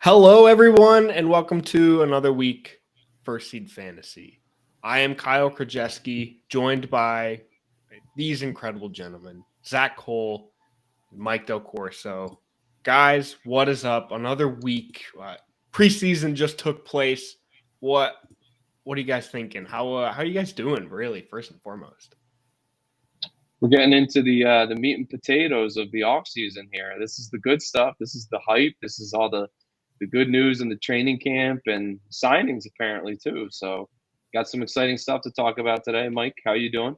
Hello, everyone, and welcome to another week First Seed Fantasy. I am Kyle Krajewski, joined by these incredible gentlemen, Zach Cole, and Mike Del Corso. Guys, what is up? Another week. Preseason just took place. What are you guys thinking? How are you guys doing? Really, first and foremost. We're getting into the meat and potatoes of the offseason here. This is the good stuff. This is the hype. This is all the good news in the training camp and signings apparently too. So got some exciting stuff to talk about today. Mike, how you doing?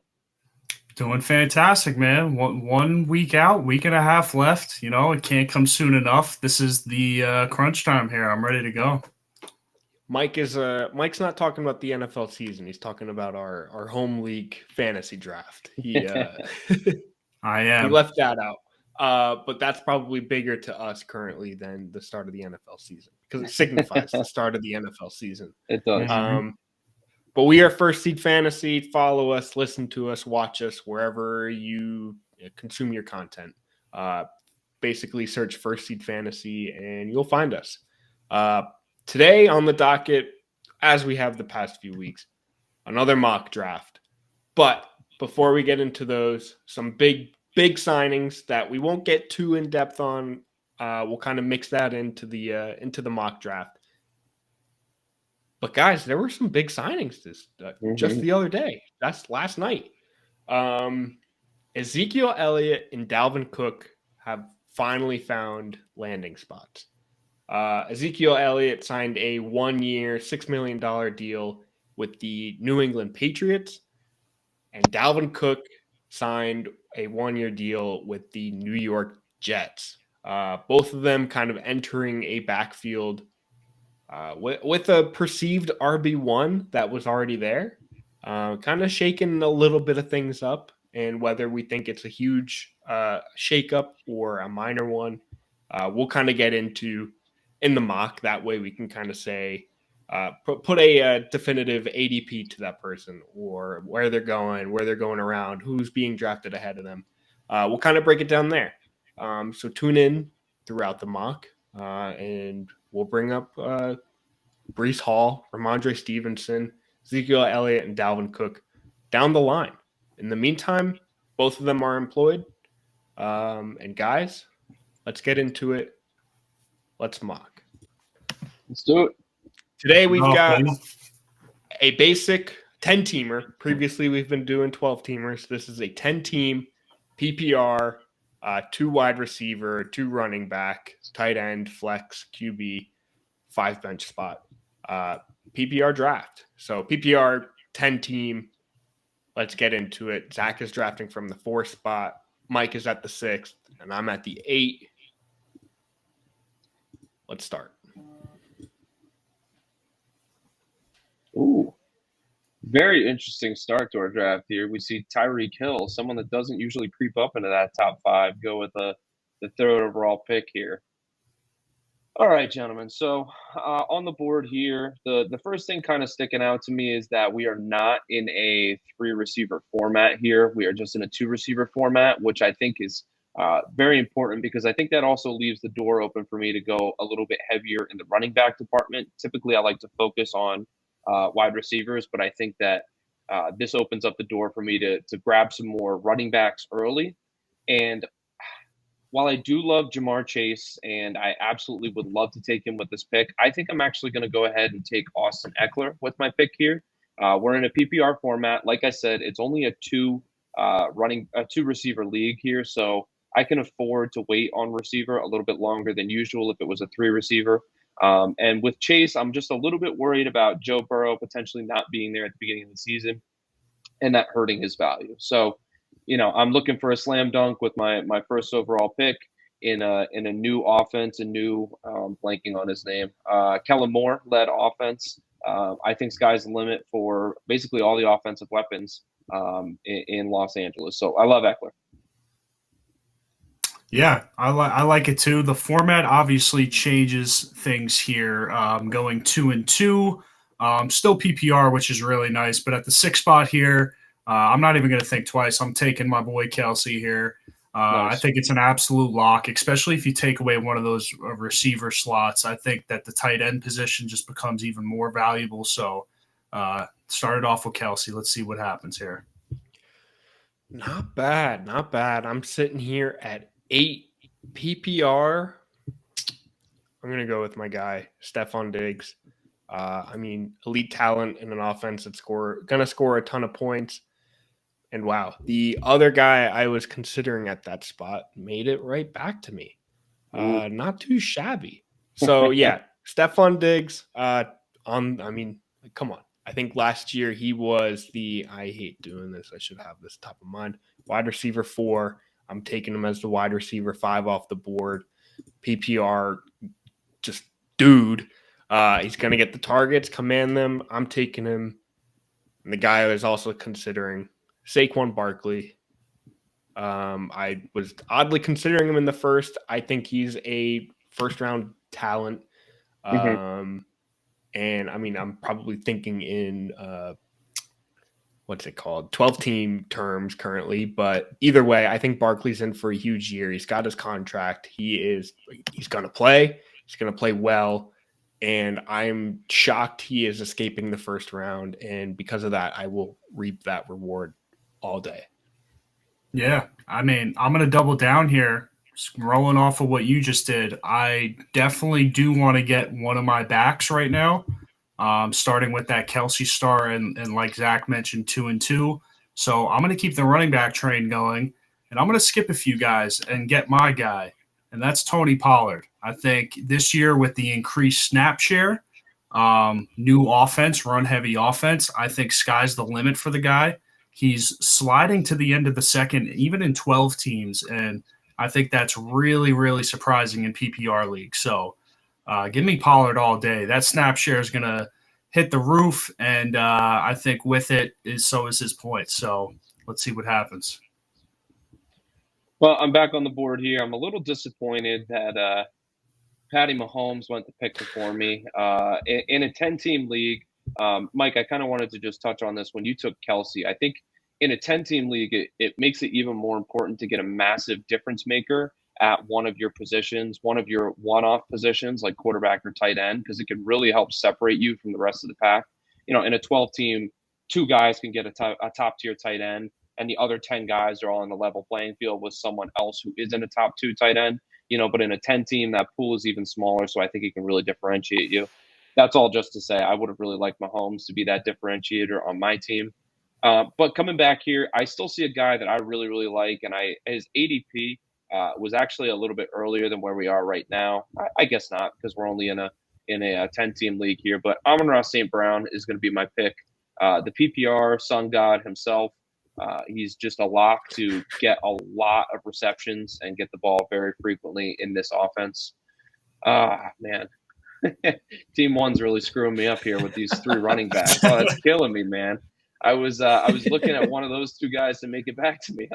Doing fantastic, man. One week out, week and a half left. You know, it can't come soon enough. This is the crunch time here. I'm ready to go. Mike's not talking about the NFL season. He's talking about our home league fantasy draft. I am. He left that out. But that's probably bigger to us currently than the start of the NFL season because it signifies the start of the NFL season. It does. But we are First Seed Fantasy. Follow us, listen to us, watch us wherever you consume your content. Basically, search First Seed Fantasy and you'll find us. Today on the docket, as we have the past few weeks, another mock draft. But before we get into those, some big signings that we won't get too in depth on. We'll kind of mix that into the mock draft. But guys, there were some big signings just the other day. That's last night. Ezekiel Elliott and Dalvin Cok have finally found landing spots. Ezekiel Elliott signed a 1-year, $6 million deal with the New England Patriots, and Dalvin Cok signed a 1-year deal with the New York Jets. Both of them kind of entering a backfield with a perceived RB1 that was already there, kind of shaking a little bit of things up. And whether we think it's a huge shakeup or a minor one, we'll kind of get into in the mock. That way we can kind of say, put a definitive ADP to that person or where they're going around, who's being drafted ahead of them. We'll kind of break it down there. So tune in throughout the mock and we'll bring up Breece Hall, Ramondre Stevenson, Ezekiel Elliott, and Dalvin Cok down the line. In the meantime, both of them are employed. And guys, let's get into it. Let's mock. Let's do it. Today we've got a basic 10-teamer. Previously, we've been doing 12-teamers. This is a 10-team PPR, 2 wide receiver, 2 running back, tight end, flex, QB, 5 bench spot. PPR draft. So PPR 10-team. Let's get into it. Zach is drafting from the 4th spot. Mike is at the 6th, and I'm at the 8th. Let's start. Ooh, very interesting start to our draft here. We see Tyreek Hill, someone that doesn't usually creep up into that top 5, go with the 3rd overall pick here. All right, gentlemen. So on the board here, the first thing kind of sticking out to me is that we are not in a 3-receiver format here. We are just in a 2-receiver format, which I think is very important because I think that also leaves the door open for me to go a little bit heavier in the running back department. Typically, I like to focus on wide receivers, but I think that this opens up the door for me to grab some more running backs early. And while I do love Jamar Chase and I absolutely would love to take him with this pick, I think I'm actually going to go ahead and take Austin Eckler with my pick here. We're in a PPR format. Like I said, it's only a 2-receiver league here, so I can afford to wait on receiver a little bit longer than usual if it was a 3-receiver. And with Chase, I'm just a little bit worried about Joe Burrow potentially not being there at the beginning of the season and that hurting his value. So, I'm looking for a slam dunk with my 1st overall pick in a new offense, a new blanking on his name, Kellen Moore led offense. I think sky's the limit for basically all the offensive weapons in Los Angeles. So I love Eckler. Yeah, I like it too. The format obviously changes things here. Going 2 and 2, still PPR, which is really nice. But at the 6th spot here, I'm not even going to think twice. I'm taking my boy Kelsey here. I Nice. think it's an absolute lock, especially if you take away one of those receiver slots. I think that the tight end position just becomes even more valuable. So started off with Kelsey. Let's see what happens here. Not bad, not bad. I'm sitting here at 8 PPR. I'm going to go with my guy, Stephon Diggs. I mean, elite talent in an offense that's going to score a ton of points. And wow, the other guy I was considering at that spot made it right back to me. Not too shabby. So yeah, Stephon Diggs. Come on. I think last year he was I hate doing this. I should have this top of mind. Wide receiver 4. I'm taking him as the wide receiver 5 off the board. PPR, just dude. He's going to get the targets, command them. I'm taking him. And the guy I was also considering, Saquon Barkley. I was oddly considering him in the first. I think he's a first-round talent. And I mean, I'm probably thinking in what's it called? 12-team terms currently. But either way, I think Barkley's in for a huge year. He's got his contract. He's going to play. He's going to play well. And I'm shocked he is escaping the first round. And because of that, I will reap that reward all day. Yeah, I mean, I'm going to double down here, rolling off of what you just did. I definitely do want to get one of my backs right now, starting with that Kelsey star and like Zach mentioned, 2 and 2. So I'm going to keep the running back train going, and I'm going to skip a few guys and get my guy, and that's Tony Pollard. I think this year with the increased snap share, new offense, run-heavy offense, I think sky's the limit for the guy. He's sliding to the end of the second, even in 12 teams, and I think that's really, really surprising in PPR leagues. So give me Pollard all day. That snap share is going to hit the roof, and I think with it so is his points. So let's see what happens. Well, I'm back on the board here. I'm a little disappointed that Patty Mahomes went to pick before me. In a 10-team league, Mike, I kind of wanted to just touch on this when you took Kelsey. I think in a 10-team league, it makes it even more important to get a massive difference maker at one of your positions, one of your one-off positions like quarterback or tight end, because it can really help separate you from the rest of the pack. In a 12-team, 2 guys can get a top-tier tight end, and the other 10 guys are all on the level playing field with someone else who isn't a top 2 tight end. But in a 10-team, that pool is even smaller, so I think it can really differentiate you. That's all just to say I would have really liked Mahomes to be that differentiator on my team. But coming back here, I still see a guy that I really, really like, and his ADP was actually a little bit earlier than where we are right now. I guess not, because we're only in a 10-team league here. But Amon-Ra St. Brown is going to be my pick. The PPR sun god himself. He's just a lock to get a lot of receptions and get the ball very frequently in this offense. Man. Team 1's really screwing me up here with these 3 running backs. Oh, that's killing me, man. I was looking at one of those 2 guys to make it back to me.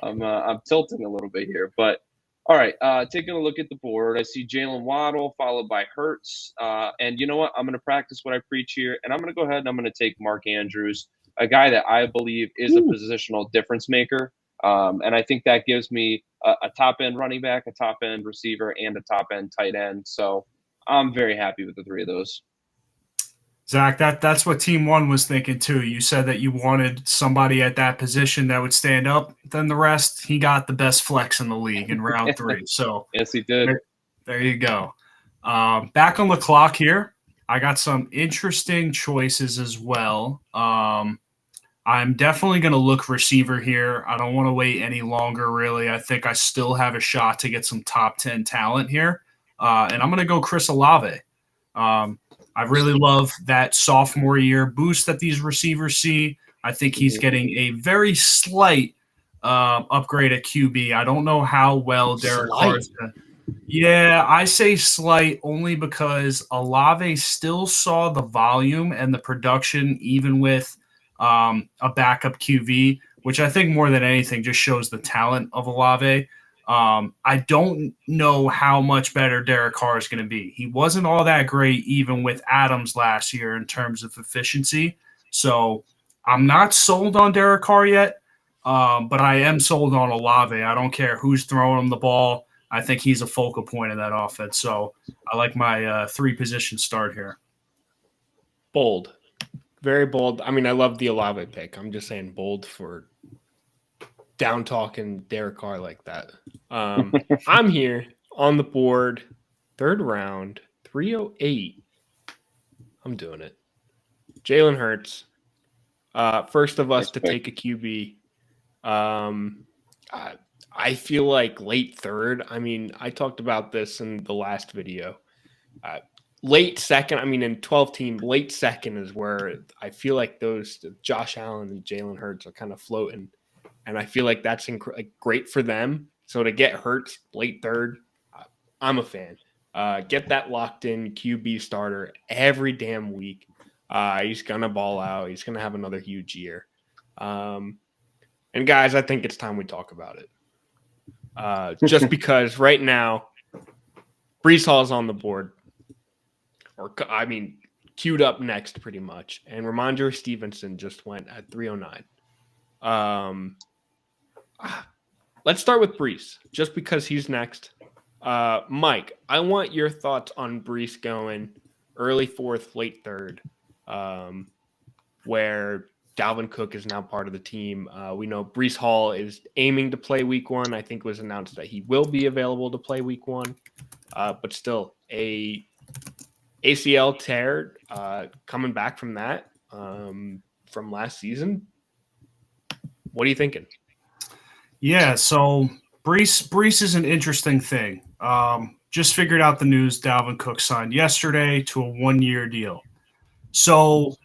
I'm tilting a little bit here, but all right. Taking a look at the board, I see Jalen Waddle followed by Hurts, and you know what? I'm going to practice what I preach here, and I'm going to go ahead and I'm going to take Mark Andrews, a guy that I believe is a positional difference maker, and I think that gives me a top end running back, a top end receiver, and a top end tight end. So I'm very happy with the 3 of those. Zach, that's what Team 1 was thinking too. You said that you wanted somebody at that position that would stand up. Then the rest, he got the best flex in the league in round 3. So yes, he did. There you go. Back on the clock here. I got some interesting choices as well. I'm definitely going to look receiver here. I don't want to wait any longer, really. I think I still have a shot to get some top 10 talent here. And I'm going to go Chris Olave. I really love that sophomore year boost that these receivers see. I think he's getting a very slight upgrade at QB. I don't know how well Derek Carr is going to. Yeah, I say slight only because Olave still saw the volume and the production even with a backup QB, which I think more than anything just shows the talent of Olave. I don't know how much better Derek Carr is going to be. He wasn't all that great even with Adams last year in terms of efficiency. So I'm not sold on Derek Carr yet, But I am sold on Olave. I don't care who's throwing him the ball. I think he's a focal point of that offense. So I like my 3-position start here. Bold. Very bold. I mean, I love the Olave pick. I'm just saying bold for down talking Derek Carr like that. I'm here on the board, 3rd round, 308. I'm doing it. Jalen Hurts. First of us Nice to pick. take a QB. I feel like late 3rd. I mean, I talked about this in the last video. Late 2nd, I mean, in 12 team, late 2nd is where I feel like those Josh Allen and Jalen Hurts are kind of floating. And I feel like that's great for them. So to get Hurts late 3rd, I'm a fan. Get that locked in QB starter every damn week. He's going to ball out. He's going to have another huge year. And guys, I think it's time we talk about it. Just because right now, Brees Hall is on the board. Queued up next pretty much. And Ramondre Stevenson just went at 309. Let's start with Brees, just because he's next. Mike, I want your thoughts on Brees going early 4th, late 3rd, where Dalvin Cook is now part of the team. We know Brees Hall is aiming to play week 1. I think it was announced that he will be available to play week 1. But still, a ACL tear coming back from that from last season. What are you thinking? Yeah, so Brees is an interesting thing. Just figured out the news. Dalvin Cook signed yesterday to a 1-year deal. So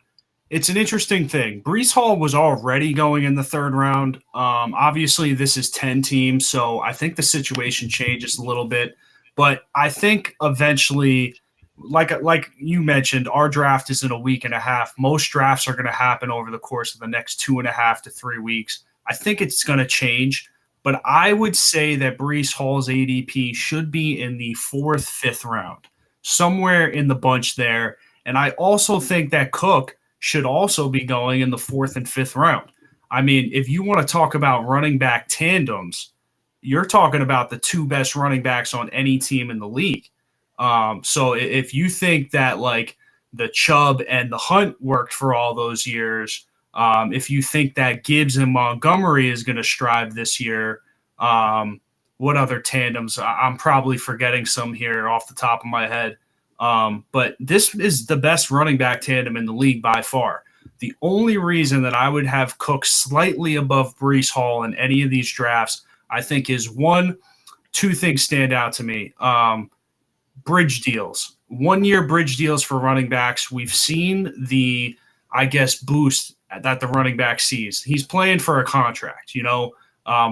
it's an interesting thing. Brees Hall was already going in the 3rd round. Obviously, this is 10 teams, so I think the situation changes a little bit. But I think eventually, like you mentioned, our draft is in a week and a half. Most drafts are going to happen over the course of the next 2.5 to 3 weeks. I think it's going to change, but I would say that Brees Hall's ADP should be in the 4th, 5th round, somewhere in the bunch there. And I also think that Cook should also be going in the 4th and 5th round. I mean, if you want to talk about running back tandems, you're talking about the 2 best running backs on any team in the league. So if you think that like the Chubb and the Hunt worked for all those years, if you think that Gibbs and Montgomery is going to strive this year, what other tandems? I'm probably forgetting some here off the top of my head. But this is the best running back tandem in the league by far. The only reason that I would have Cook slightly above Brees Hall in any of these drafts, I think, is 2 things stand out to me. Bridge deals, 1-year bridge deals for running backs. We've seen the, I guess, boost that the running back sees. He's playing for a contract,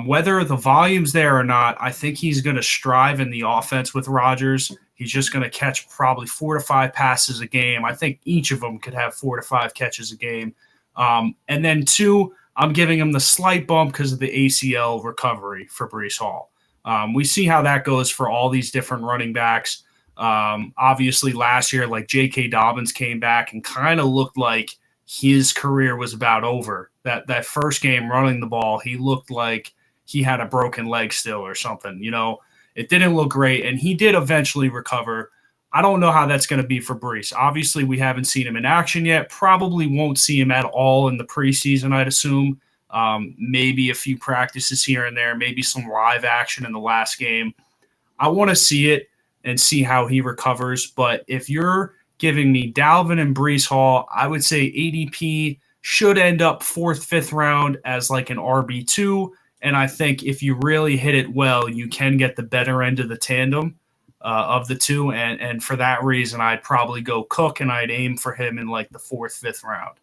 whether the volume's there or not. I think he's going to strive in the offense with Rodgers. He's just going to catch probably 4 to 5 passes a game. I think each of them could have 4 to 5 catches a game. And then 2, I'm giving him the slight bump because of the ACL recovery for Brees Hall. We see how that goes for all these different running backs. Obviously, last year, like J.K. Dobbins came back and kind of looked like his career was about over. That first game running the ball, he looked like he had a broken leg still or something. It didn't look great, and he did eventually recover. I don't know how that's going to be for Brees. Obviously, we haven't seen him in action yet. Probably won't see him at all in the preseason, I'd assume. Maybe a few practices here and there, maybe some live action in the last game. I want to see it and see how he recovers. But if you're giving me Dalvin and Brees Hall, I would say ADP should end up 4th, 5th round as like an RB2. And I think if you really hit it well, you can get the better end of the tandem of the 2. And for that reason, I'd probably go Cook and I'd aim for him in like the 4th, 5th round.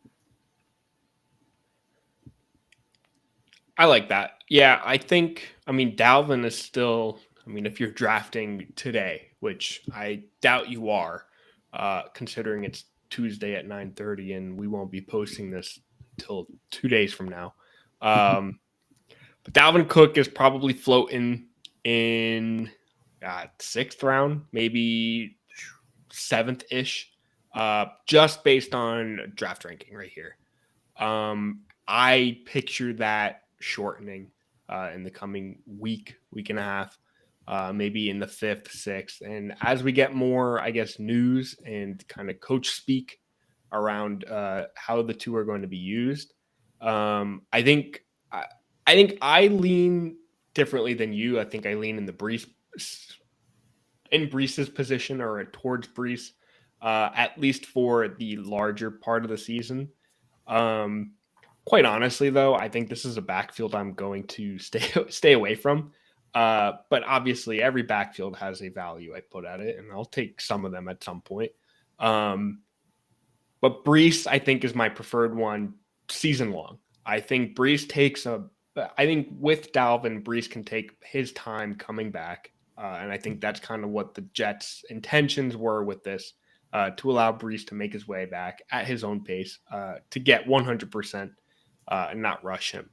I like that. Yeah, Dalvin is still, if you're drafting today, which I doubt you are, considering it's Tuesday at 9:30 and we won't be posting this till 2 days from now. But Dalvin Cook is probably floating in 6th round, maybe 7th-ish, just based on draft ranking right here. I picture that shortening in the coming week and a half, maybe in the 5th, 6th. And as we get more, I guess, news and kind of coach speak around how the two are going to be used, I think I lean differently than you. I think I lean in Brees's position or towards Brees, at least for the larger part of the season. Quite honestly, though, I think this is a backfield I'm going to stay away from. But obviously, every backfield has a value I put at it, and I'll take some of them at some point. But Brees, I think, is my preferred one season long. I think I think with Dalvin, Brees can take his time coming back. And I think that's kind of what the Jets' intentions were with this, to allow Brees to make his way back at his own pace, to get 100% and not rush him.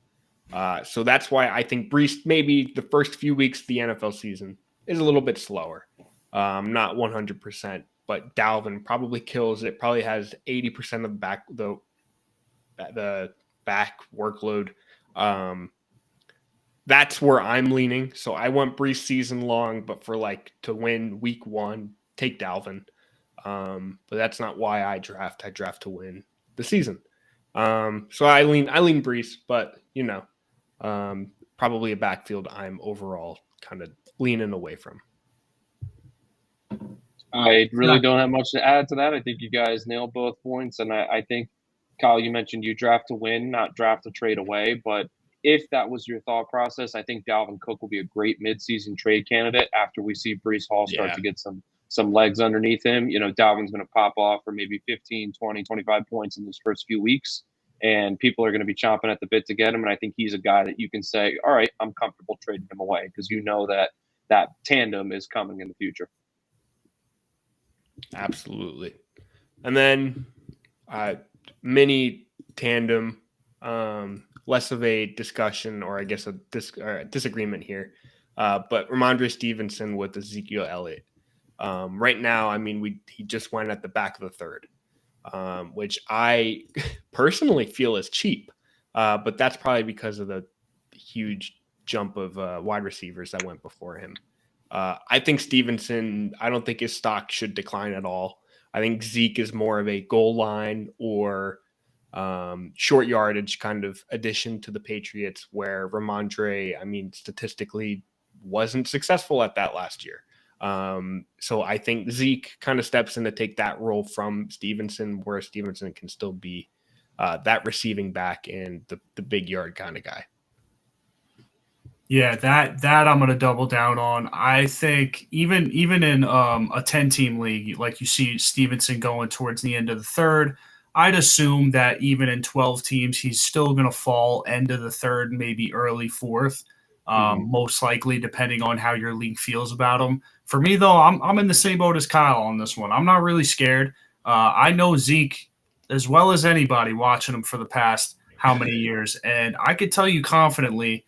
So that's why I think Brees, maybe the first few weeks of the NFL season, is a little bit slower. Not 100%, but Dalvin probably kills it, probably has 80% of the back workload. That's where I'm leaning. So I want Brees season long, but for to win week 1, take Dalvin. But that's not why I draft. I draft to win the season. So I lean Brees, but probably a backfield I'm overall kind of leaning away from. I really don't have much to add to that. I think you guys nailed both points. And I think, Kyle, you mentioned you draft to win, not draft to trade away. But if that was your thought process, I think Dalvin Cook will be a great midseason trade candidate after we see Brees Hall start to get some legs underneath him. Dalvin's going to pop off for maybe 15, 20, 25 points in those first few weeks. And people are going to be chomping at the bit to get him. And I think he's a guy that you can say, all right, I'm comfortable trading him away, because that tandem is coming in the future. Absolutely. And then mini tandem, less of a discussion, or I guess a disagreement here, but Ramondre Stevenson with Ezekiel Elliott. Right now, I mean, he just went at the back of the third, which I personally feel is cheap, but that's probably because of the huge jump of wide receivers that went before him. I think Stevenson, I don't think his stock should decline at all. I think Zeke is more of a goal line or short yardage kind of addition to the Patriots, where Ramondre, I mean, statistically wasn't successful at that last year. So I think Zeke kind of steps in to take that role from Stevenson, where Stevenson can still be that receiving back and the big yard kind of guy. Yeah, that I'm going to double down on. I think even in a 10-team league, like you see Stevenson going towards the end of the third, I'd assume that even in 12 teams, he's still going to fall end of the third, maybe early fourth, most likely, depending on how your league feels about him. For me, though, I'm in the same boat as Kyle on this one. I'm not really scared. I know Zeke as well as anybody watching him for the past how many years, and I could tell you confidently,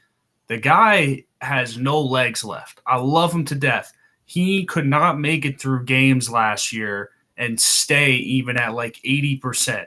the guy has no legs left. I love him to death. He could not make it through games last year and stay even at like 80%.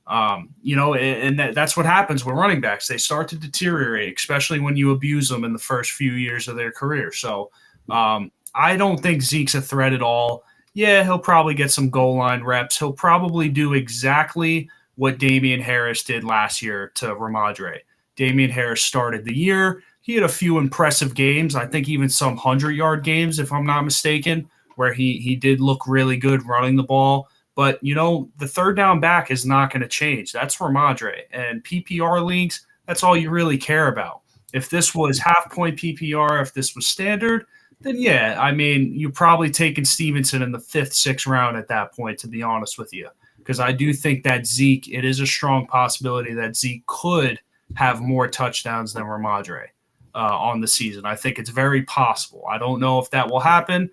And that's what happens with running backs. They start to deteriorate, especially when you abuse them in the first few years of their career. So I don't think Zeke's a threat at all. Yeah, he'll probably get some goal line reps. He'll probably do exactly what Damian Harris did last year to Ramondre. Damian Harris started the year. He had a few impressive games. I think even some 100-yard games, if I'm not mistaken, where he did look really good running the ball. But, the third down back is not going to change. That's Ramondre. And PPR leagues, that's all you really care about. If this was half-point PPR, if this was standard, then yeah, I mean, you're probably taking Stevenson in the 5th, 6th round at that point, to be honest with you. Because I do think that Zeke, it is a strong possibility that Zeke could have more touchdowns than Ramondre on the season. I think it's very possible. I don't know if that will happen.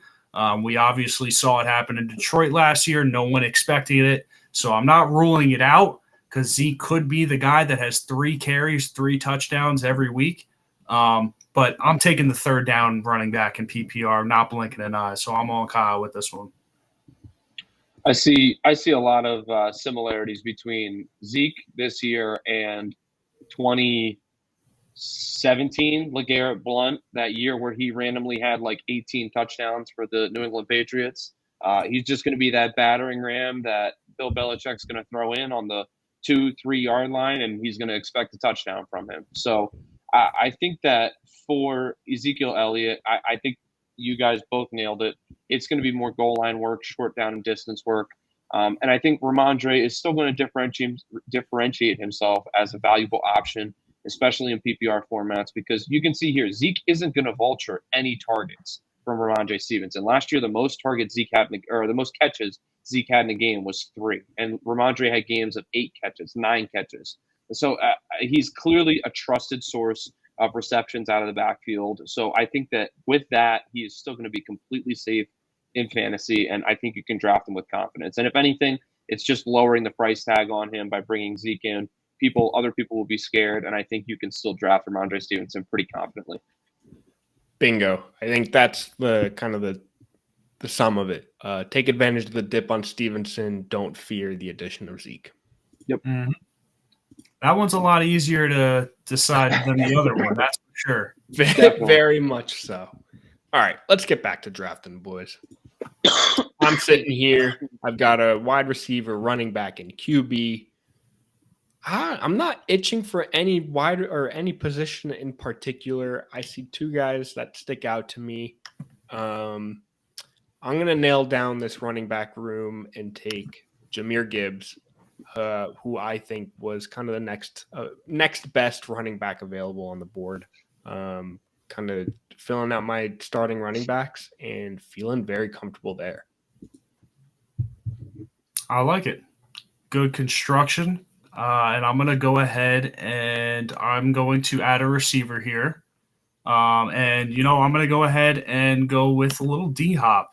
We obviously saw it happen in Detroit last year. No one expected it. So I'm not ruling it out, because Zeke could be the guy that has 3 carries, 3 touchdowns every week. But I'm taking the third down running back in PPR, not blinking an eye. So I'm on Kyle with this one. I see a lot of similarities between Zeke this year and 2016 17, LeGarrette Blount, that year where he randomly had like 18 touchdowns for the New England Patriots. He's just going to be that battering ram that Bill Belichick's going to throw in on the 2-3 yard line, and he's going to expect a touchdown from him. So I think that for Ezekiel Elliott, I think you guys both nailed it. It's going to be more goal line work, short down and distance work. And I think Ramondre is still going to differentiate himself as a valuable option, especially in PPR formats, because you can see here, Zeke isn't going to vulture any targets from Ramondre Stevenson. Last year, the most targets Zeke had, or the most catches Zeke had in a game was 3. And Ramondre had games of 8 catches, 9 catches. So he's clearly a trusted source of receptions out of the backfield. So I think that with that, he is still going to be completely safe in fantasy, and I think you can draft him with confidence. And if anything, it's just lowering the price tag on him by bringing Zeke in. Other people will be scared, and I think you can still draft Ramondre Stevenson pretty confidently. Bingo. I think that's the kind of the sum of it. Take advantage of the dip on Stevenson. Don't fear the addition of Zeke. Yep. Mm-hmm. That one's a lot easier to decide than the other one. That's for sure. Very much so. All right, let's get back to drafting, boys. I'm sitting here. I've got a wide receiver, running back, and QB. I'm not itching for any wide or any position in particular. I see 2 guys that stick out to me. I'm going to nail down this running back room and take Jahmyr Gibbs, who I think was kind of the next best running back available on the board. Kind of filling out my starting running backs and feeling very comfortable there. I like it. Good construction. And I'm going to go ahead and I'm going to add a receiver here. I'm going to go ahead and go with a little D-Hop.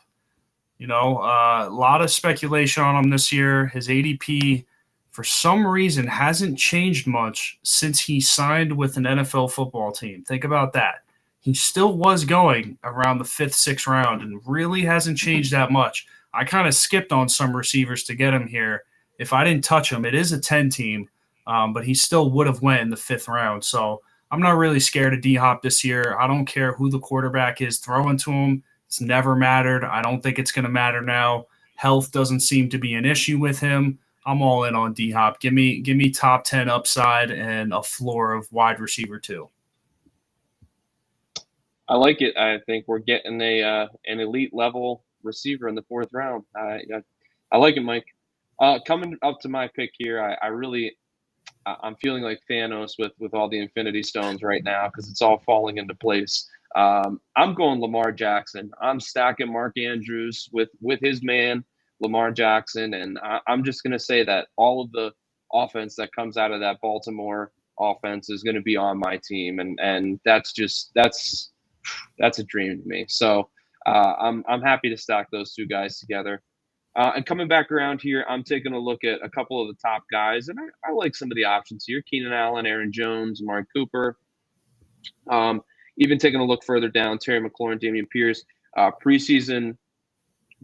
A lot of speculation on him this year. His ADP, for some reason, hasn't changed much since he signed with an NFL football team. Think about that. He still was going around the 5th, 6th round and really hasn't changed that much. I kind of skipped on some receivers to get him here. If I didn't touch him, it is a 10 team, but he still would have went in the 5th round. So I'm not really scared of D-Hop this year. I don't care who the quarterback is throwing to him. It's never mattered. I don't think it's going to matter now. Health doesn't seem to be an issue with him. I'm all in on D-Hop. Give me top 10 upside and a floor of wide receiver 2. I like it. I think we're getting an elite level receiver in the 4th round. I like it, Mike. Coming up to my pick here, I'm feeling like Thanos with all the Infinity Stones right now because it's all falling into place. I'm going Lamar Jackson. I'm stacking Mark Andrews with his man, Lamar Jackson, and I'm just going to say that all of the offense that comes out of that Baltimore offense is going to be on my team, and that's a dream to me. So I'm happy to stack those 2 guys together. And coming back around here, I'm taking a look at a couple of the top guys, and I like some of the options here. Keenan Allen, Aaron Jones, Amari Cooper. Even taking a look further down, Terry McLaurin, Dameon Pierce. Preseason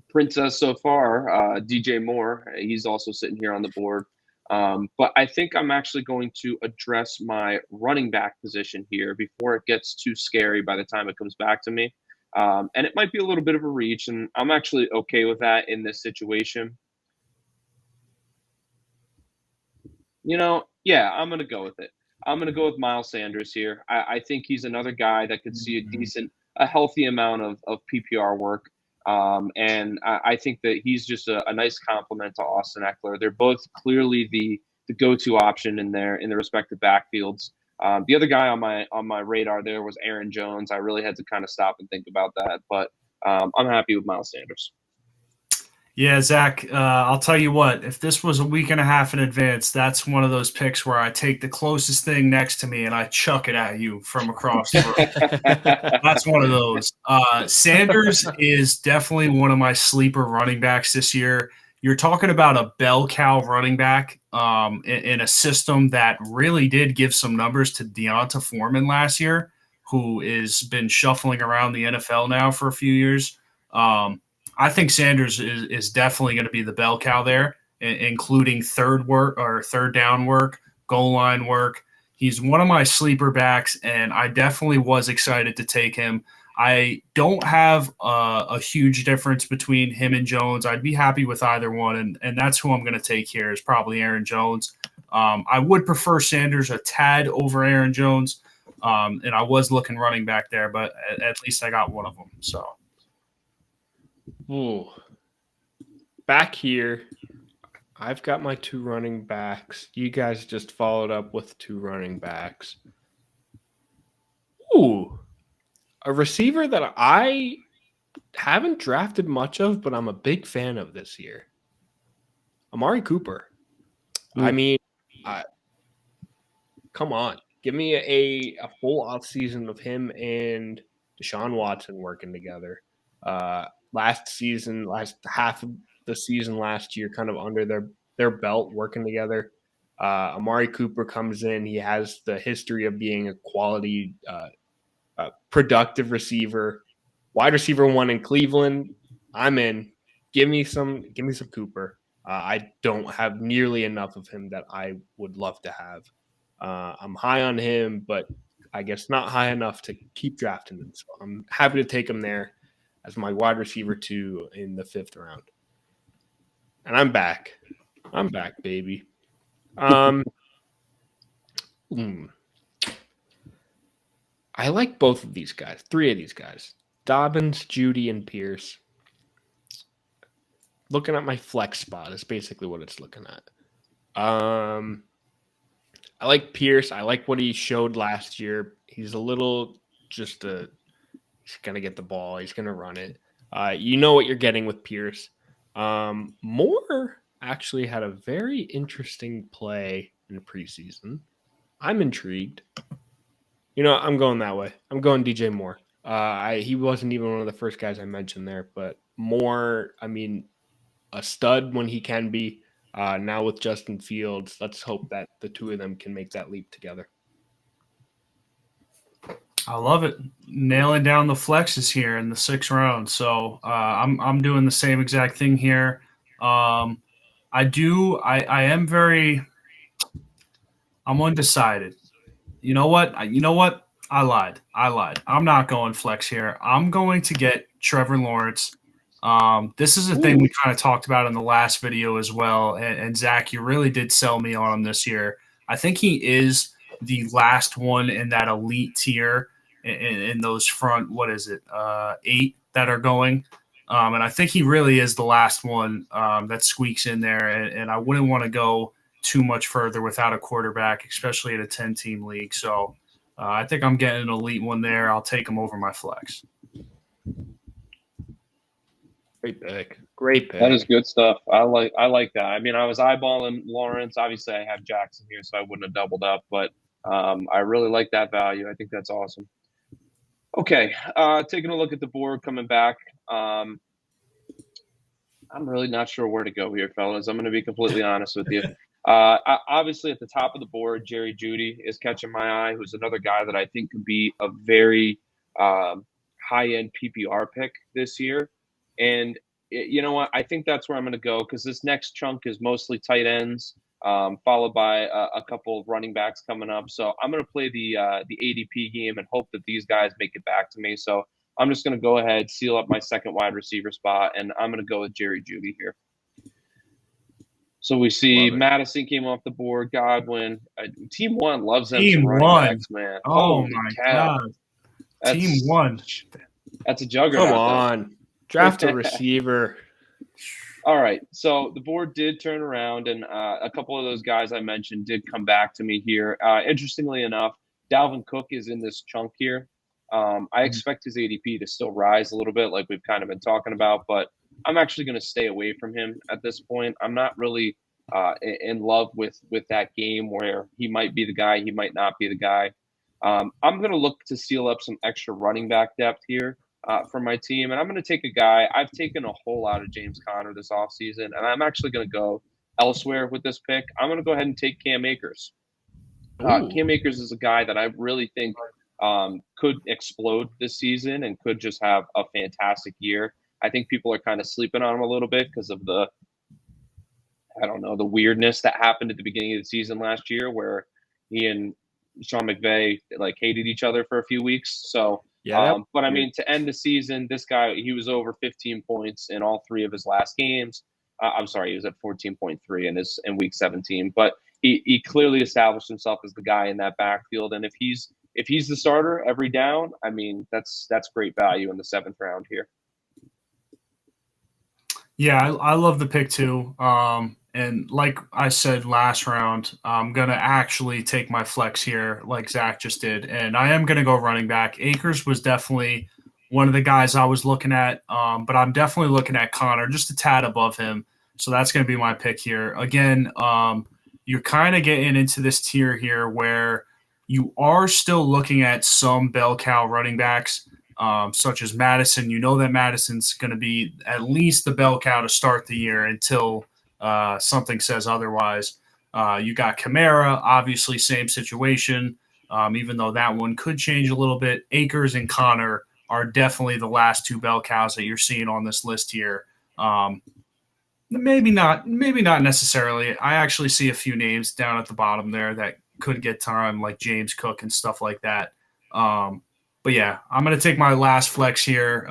princess so far, DJ Moore. He's also sitting here on the board. But I think I'm actually going to address my running back position here before it gets too scary by the time it comes back to me. And it might be a little bit of a reach, and I'm actually okay with that in this situation. I'm going to go with it. I'm going to go with Miles Sanders here. I think he's another guy that could see a healthy amount of PPR work. And I think that he's just a nice compliment to Austin Eckler. They're both clearly the go-to option in their respective backfields. The other guy on my radar there was Aaron Jones. I really had to kind of stop and think about that, but I'm happy with Miles Sanders. Yeah, Zach, I'll tell you what, if this was a week and a half in advance, that's one of those picks where I take the closest thing next to me and I chuck it at you from across the room. That's one of those. Sanders is definitely one of my sleeper running backs this year. You're talking about a bell cow running back in a system that really did give some numbers to Deonta Foreman last year, who has been shuffling around the NFL now for a few years. I think Sanders is definitely going to be the bell cow there, including third down work, goal line work. He's one of my sleeper backs, and I definitely was excited to take him. I don't have a huge difference between him and Jones. I'd be happy with either one, and that's who I'm going to take here is probably Aaron Jones. I would prefer Sanders a tad over Aaron Jones, and I was looking running back there, but at least I got one of them. So, Ooh. Back here, I've got my 2 running backs. You guys just followed up with 2 running backs. Ooh. A receiver that I haven't drafted much of, but I'm a big fan of this year. Amari Cooper. Ooh. I mean, come on. Give me a full offseason of him and Deshaun Watson working together. Last half of the season last year, kind of under their belt working together. Amari Cooper comes in. He has the history of being a quality, productive receiver. Wide receiver 1 in Cleveland. I'm in. Give me some Cooper. I don't have nearly enough of him that I would love to have. I'm high on him, but I guess not high enough to keep drafting him. So I'm happy to take him there as my wide receiver 2 in the 5th round. And I'm back. I'm back, baby. I like both of these guys, 3 of these guys. Dobbins, Judy, and Pierce. Looking at my flex spot is basically what it's looking at. I like Pierce. I like what he showed last year. He's a little he's going to get the ball. He's going to run it. You know what you're getting with Pierce. Moore actually had a very interesting play in the preseason. I'm intrigued. I'm going that way. I'm going DJ Moore. He wasn't even one of the first guys I mentioned there, but Moore, I mean, a stud when he can be. Now with Justin Fields, let's hope that the 2 of them can make that leap together. I love it. Nailing down the flexes here in the 6th round. So I'm doing the same exact thing here. I'm undecided. You know what? I lied. I'm not going flex here. I'm going to get Trevor Lawrence. This is a thing we kind of talked about in the last video as well. And Zach, you really did sell me on him this year. I think he is the last one in that elite tier in those front, 8 that are going. And I think he really is the last one that squeaks in there. And I wouldn't want to go too much further without a quarterback, especially at a 10-team league. So I think I'm getting an elite one there. I'll take him over my flex. Great pick. That is good stuff. I like that. I mean, I was eyeballing Lawrence. Obviously, I have Jackson here, so I wouldn't have doubled up. But I really like that value. I think that's awesome. Okay, taking a look at the board, coming back. I'm really not sure where to go here, fellas. I'm going to be completely honest with you. Obviously, at the top of the board, Jerry Jeudy is catching my eye, who's another guy that I think could be a very high-end PPR pick this year. And you know what? I think that's where I'm going to go because this next chunk is mostly tight ends, followed by a couple of running backs coming up. So I'm going to play the ADP game and hope that these guys make it back to me. So I'm just going to go ahead, seal up my second wide receiver spot, and I'm going to go with Jerry Jeudy here. So we see Madison came off the board, Godwin. Team 1 loves them some running backs, man. Oh, my God. Team 1. That's a juggernaut. Come on. Draft a receiver. All right. So the board did turn around, and a couple of those guys I mentioned did come back to me here. Interestingly enough, Dalvin Cook is in this chunk here. I expect his ADP to still rise a little bit like we've kind of been talking about, but I'm actually going to stay away from him at this point. I'm not really in love with that game where he might be the guy, he might not be the guy. I'm going to look to seal up some extra running back depth here for my team, and I'm going to take a guy. I've taken a whole lot of James Conner this offseason, and I'm actually going to go elsewhere with this pick. I'm going to go ahead and take Cam Akers. Cam Akers is a guy that I really think could explode this season and could just have a fantastic year. I think people are kind of sleeping on him a little bit because of the weirdness that happened at the beginning of the season last year where he and Sean McVay like hated each other for a few weeks. So, Yeah, but I mean, to end the season, this guy, he was over 15 points in all 3 of his last games. I'm sorry, he was at 14.3 in week 17, but he clearly established himself as the guy in that backfield. And if he's the starter every down, I mean, that's great value in the 7th round here. Yeah, I love the pick too. And like I said last round, I'm going to actually take my flex here like Zach just did. And I am going to go running back. Akers was definitely one of the guys I was looking at, but I'm definitely looking at Connor just a tad above him. So that's going to be my pick here. Again, you're kind of getting into this tier here where you are still looking at some bell cow running backs. Such as Madison. You know that Madison's going to be at least the bell cow to start the year until something says otherwise. You got Kamara, obviously same situation, even though that one could change a little bit. Akers and Connor are definitely the last 2 bell cows that you're seeing on this list here. Maybe not necessarily. I actually see a few names down at the bottom there that could get time, like James Cook and stuff like that. But yeah, I'm going to take my last flex here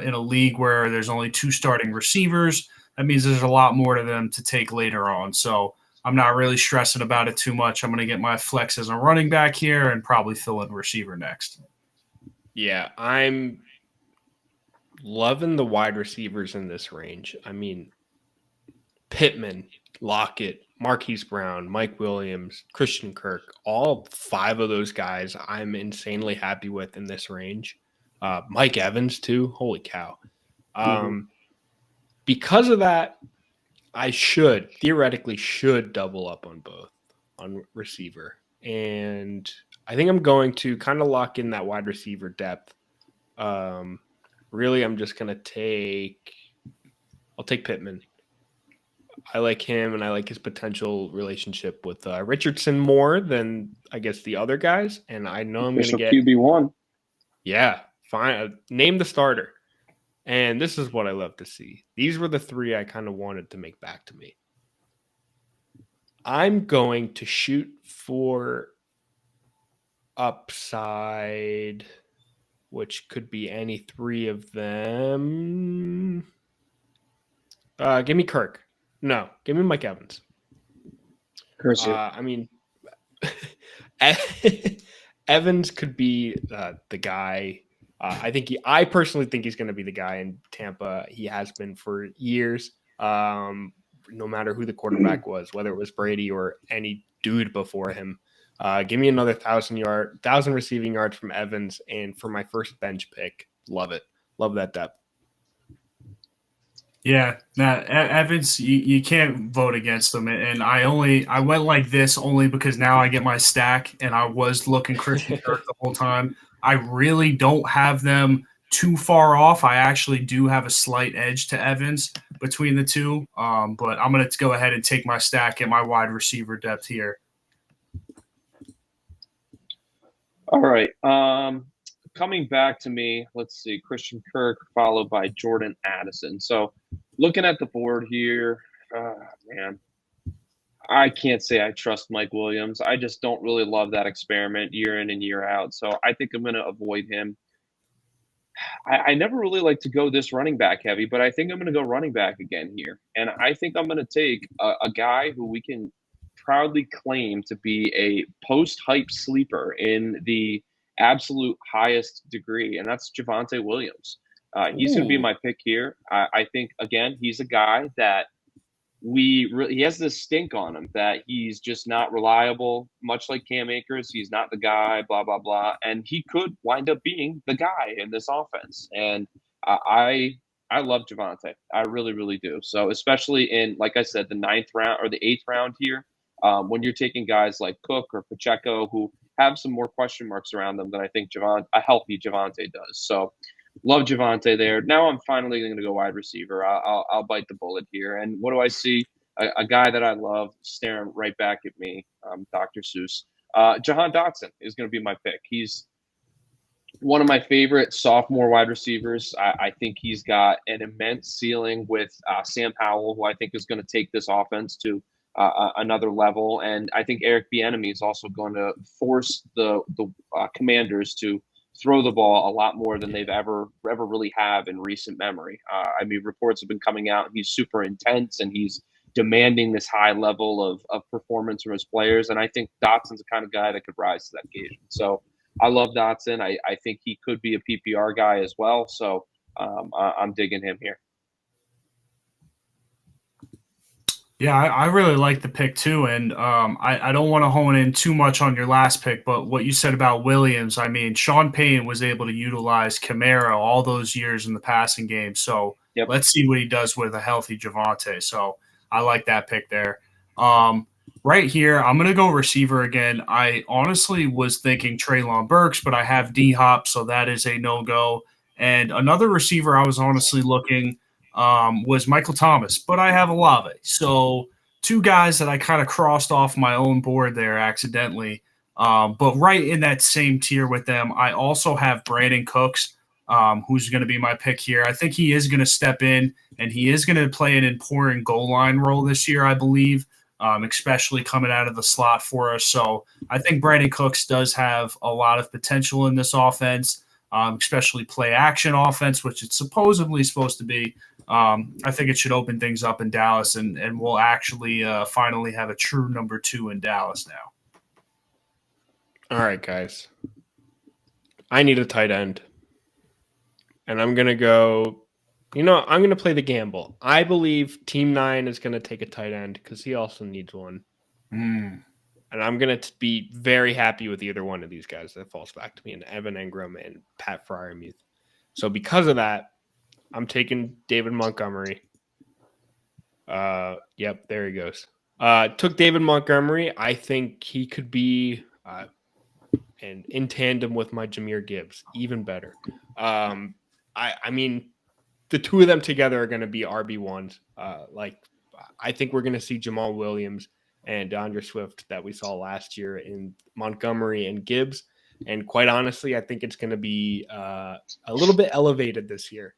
in a league where there's only 2 starting receivers. That means there's a lot more to them to take later on. So I'm not really stressing about it too much. I'm going to get my flex as a running back here and probably fill in receiver next. Yeah, I'm loving the wide receivers in this range. I mean, Pittman, Lockett, Marquise Brown, Mike Williams, Christian Kirk, all 5 of those guys I'm insanely happy with in this range. Mike Evans, too. Holy cow. Because of that, I theoretically should double up on both on receiver. And I think I'm going to kind of lock in that wide receiver depth. Really, I'm just going to I'll take Pittman. I like him, and I like his potential relationship with Richardson more than, I guess, the other guys. And I know I'm going to get QB1. Yeah, fine. Name the starter. And this is what I love to see. These were the 3 I kind of wanted to make back to me. I'm going to shoot for upside, which could be any 3 of them. Give me Kirk. No, give me Mike Evans. I mean, Evans could be the guy. I personally think he's going to be the guy in Tampa. He has been for years. No matter who the quarterback was, whether it was Brady or any dude before him. Give me another 1,000 receiving yards from Evans, and for my first bench pick, love it. Love that depth. Yeah, now Evans, you can't vote against them, and I went like this only because now I get my stack, and I was looking Christian Kirk the whole time. I really don't have them too far off. I actually do have a slight edge to Evans between the 2, but I'm going to go ahead and take my stack at my wide receiver depth here. All right. Coming back to me, let's see, Christian Kirk followed by Jordan Addison. So looking at the board here, man, I can't say I trust Mike Williams. I just don't really love that experiment year in and year out. So I think I'm going to avoid him. I never really like to go this running back heavy, but I think I'm going to go running back again here. And I think I'm going to take a guy who we can proudly claim to be a post-hype sleeper in the absolute highest degree, and that's Javonte Williams. He's going to be my pick here. I think, again, he's a guy that he has this stink on him that he's just not reliable, much like Cam Akers. He's not the guy, blah, blah, blah. And he could wind up being the guy in this offense. And I love Javonte. I really, really do. So especially in, like I said, the 9th round or the 8th round here, when you're taking guys like Cook or Pacheco who have some more question marks around them than I think a healthy Javonte does. So love Javonte there. Now I'm finally going to go wide receiver. I'll bite the bullet here. And what do I see? A guy that I love staring right back at me, Dr. Seuss. Jahan Dotson is going to be my pick. He's one of my favorite sophomore wide receivers. I think he's got an immense ceiling with Sam Howell, who I think is going to take this offense to another level. And I think Eric Bieniemy is also going to force the Commanders to throw the ball a lot more than they've ever really have in recent memory. I mean, reports have been coming out. He's super intense and he's demanding this high level of performance from his players. And I think Dotson's the kind of guy that could rise to that occasion. So I love Dotson. I think he could be a PPR guy as well. So I'm digging him here. Yeah, I really like the pick too, and I don't want to hone in too much on your last pick, but what you said about Williams, I mean, Sean Payton was able to utilize Kamara all those years in the passing game, so Let's see what he does with a healthy Javonte. So I like that pick there. Right here, I'm going to go receiver again. I honestly was thinking Treylon Burks, but I have D-Hop, so that is a no-go. And another receiver I was honestly looking was Michael Thomas, but I have Olave. So two guys that I kind of crossed off my own board there accidentally. But right in that same tier with them, I also have Brandon Cooks, who's going to be my pick here. I think he is going to step in, and he is going to play an important goal line role this year, I believe, especially coming out of the slot for us. So I think Brandon Cooks does have a lot of potential in this offense, especially play action offense, which it's supposedly supposed to be. I think it should open things up in Dallas, and we'll actually finally have a true number 2 in Dallas now. All right, guys. I need a tight end. And I'm going to go, I'm going to play the gamble. I believe Team 9 is going to take a tight end because he also needs one. And I'm going to be very happy with either one of these guys that falls back to me, and Evan Ingram and Pat Freiermuth. So because of that, I'm taking David Montgomery. Yep, there he goes. Took David Montgomery. I think he could be and in tandem with my Jahmyr Gibbs, even better. I mean, the two of them together are going to be RB1s. I think we're going to see Jamal Williams and DeAndre Swift that we saw last year in Montgomery and Gibbs. And quite honestly, I think it's going to be a little bit elevated this year.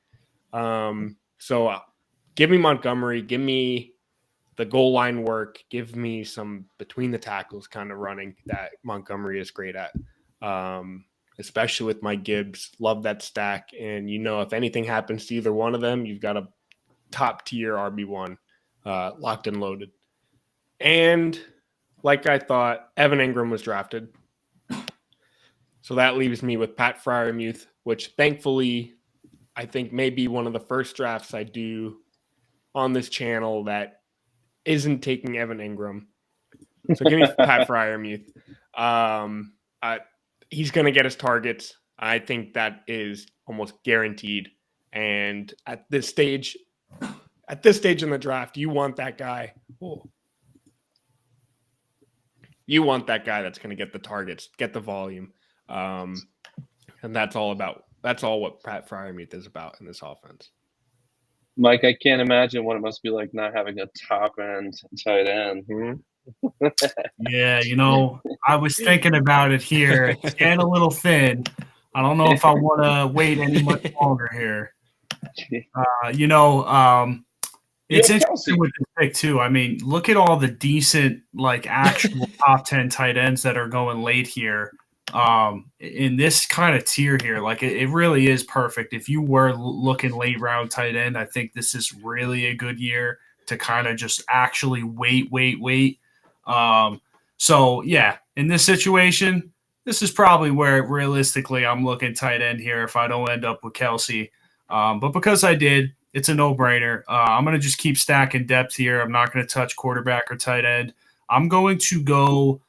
So give me Montgomery, give me the goal line work, give me some between the tackles kind of running that Montgomery is great at. Especially with my Gibbs, love that stack. And if anything happens to either one of them, you've got a top tier RB1 locked and loaded. And like I thought, Evan Ingram was drafted. So that leaves me with Pat Freiermuth, which thankfully I think may be one of the first drafts I do on this channel that isn't taking Evan Ingram. So give me Pat Freiermuth. He's going to get his targets. I think that is almost guaranteed. And at this stage in the draft, you want that guy. You want that guy that's going to get the targets, get the volume. And that's all what Pat Freiermuth is about in this offense. Mike, I can't imagine what it must be like not having a top end tight end. Yeah, I was thinking about it here. It's getting a little thin. I don't know if I want to wait any much longer here. It's interesting with this pick too. I mean, look at all the decent, actual top 10 tight ends that are going late here. In this kind of tier here, it really is perfect. If you were looking late round tight end, I think this is really a good year to kind of just actually wait. So yeah, in this situation, this is probably where realistically I'm looking tight end here if I don't end up with Kelsey. But because I did, it's a no-brainer. I'm going to just keep stacking depth here. I'm not going to touch quarterback or tight end. I'm going to go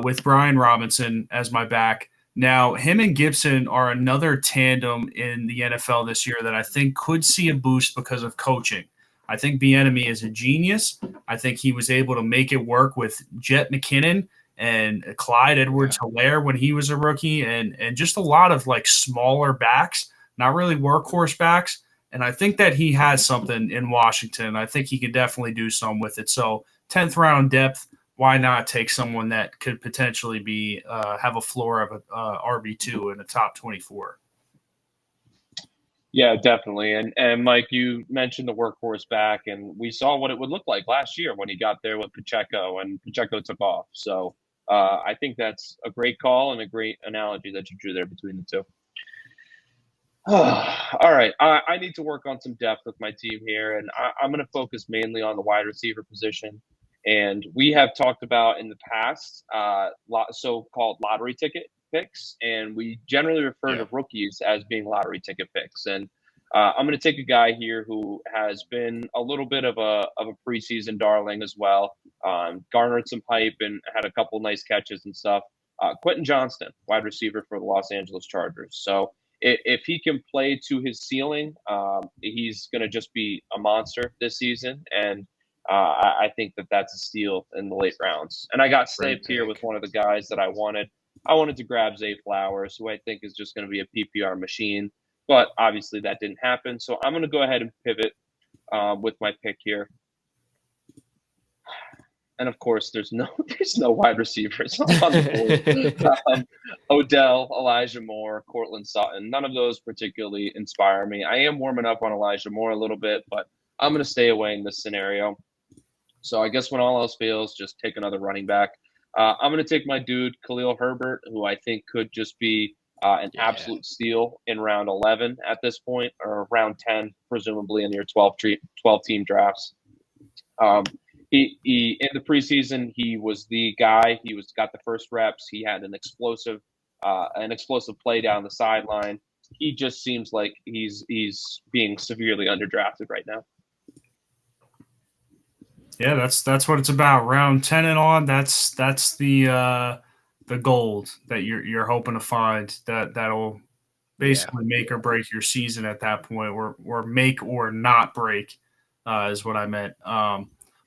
with Brian Robinson as my back. Now, him and Gibson are another tandem in the NFL this year that I think could see a boost because of coaching. I think Bieniemy is a genius. I think he was able to make it work with Jet McKinnon and Clyde Edwards-Helaire when he was a rookie, and just a lot of smaller backs, not really workhorse backs. And I think that he has something in Washington. I think he could definitely do some with it. So 10th round depth, why not take someone that could potentially be have a floor of a RB2 in the top 24? Yeah, definitely. And Mike, you mentioned the workhorse back, and we saw what it would look like last year when he got there with Pacheco, and Pacheco took off. So I think that's a great call and a great analogy that you drew there between the two. All right, I need to work on some depth with my team here, and I'm going to focus mainly on the wide receiver position. And we have talked about in the past so-called lottery ticket picks, and we generally refer Yeah. to rookies as being lottery ticket picks. And I'm going to take a guy here who has been a little bit of a preseason darling as well, garnered some hype and had a couple nice catches and stuff. Quentin Johnston, wide receiver for the Los Angeles Chargers. So if he can play to his ceiling, he's going to just be a monster this season. And I think that that's a steal in the late rounds. And I got sniped here with one of the guys that I wanted. I wanted to grab Zay Flowers, who I think is just going to be a PPR machine. But obviously that didn't happen. So I'm going to go ahead and pivot with my pick here. And of course, there's no wide receivers on the board. Odell, Elijah Moore, Cortland Sutton. None of those particularly inspire me. I am warming up on Elijah Moore a little bit, but I'm going to stay away in this scenario. So I guess when all else fails, just take another running back. I'm going to take my dude Khalil Herbert, who I think could just be an absolute steal in round 11 at this point, or round 10, presumably in your 12 team drafts. He in the preseason, he was the guy. He got the first reps. He had an explosive play down the sideline. He just seems like he's being severely underdrafted right now. Yeah, that's what it's about. Round 10 and on, that's the gold that you're hoping to find that'll basically make or break your season at that point, or make or not break is what I meant.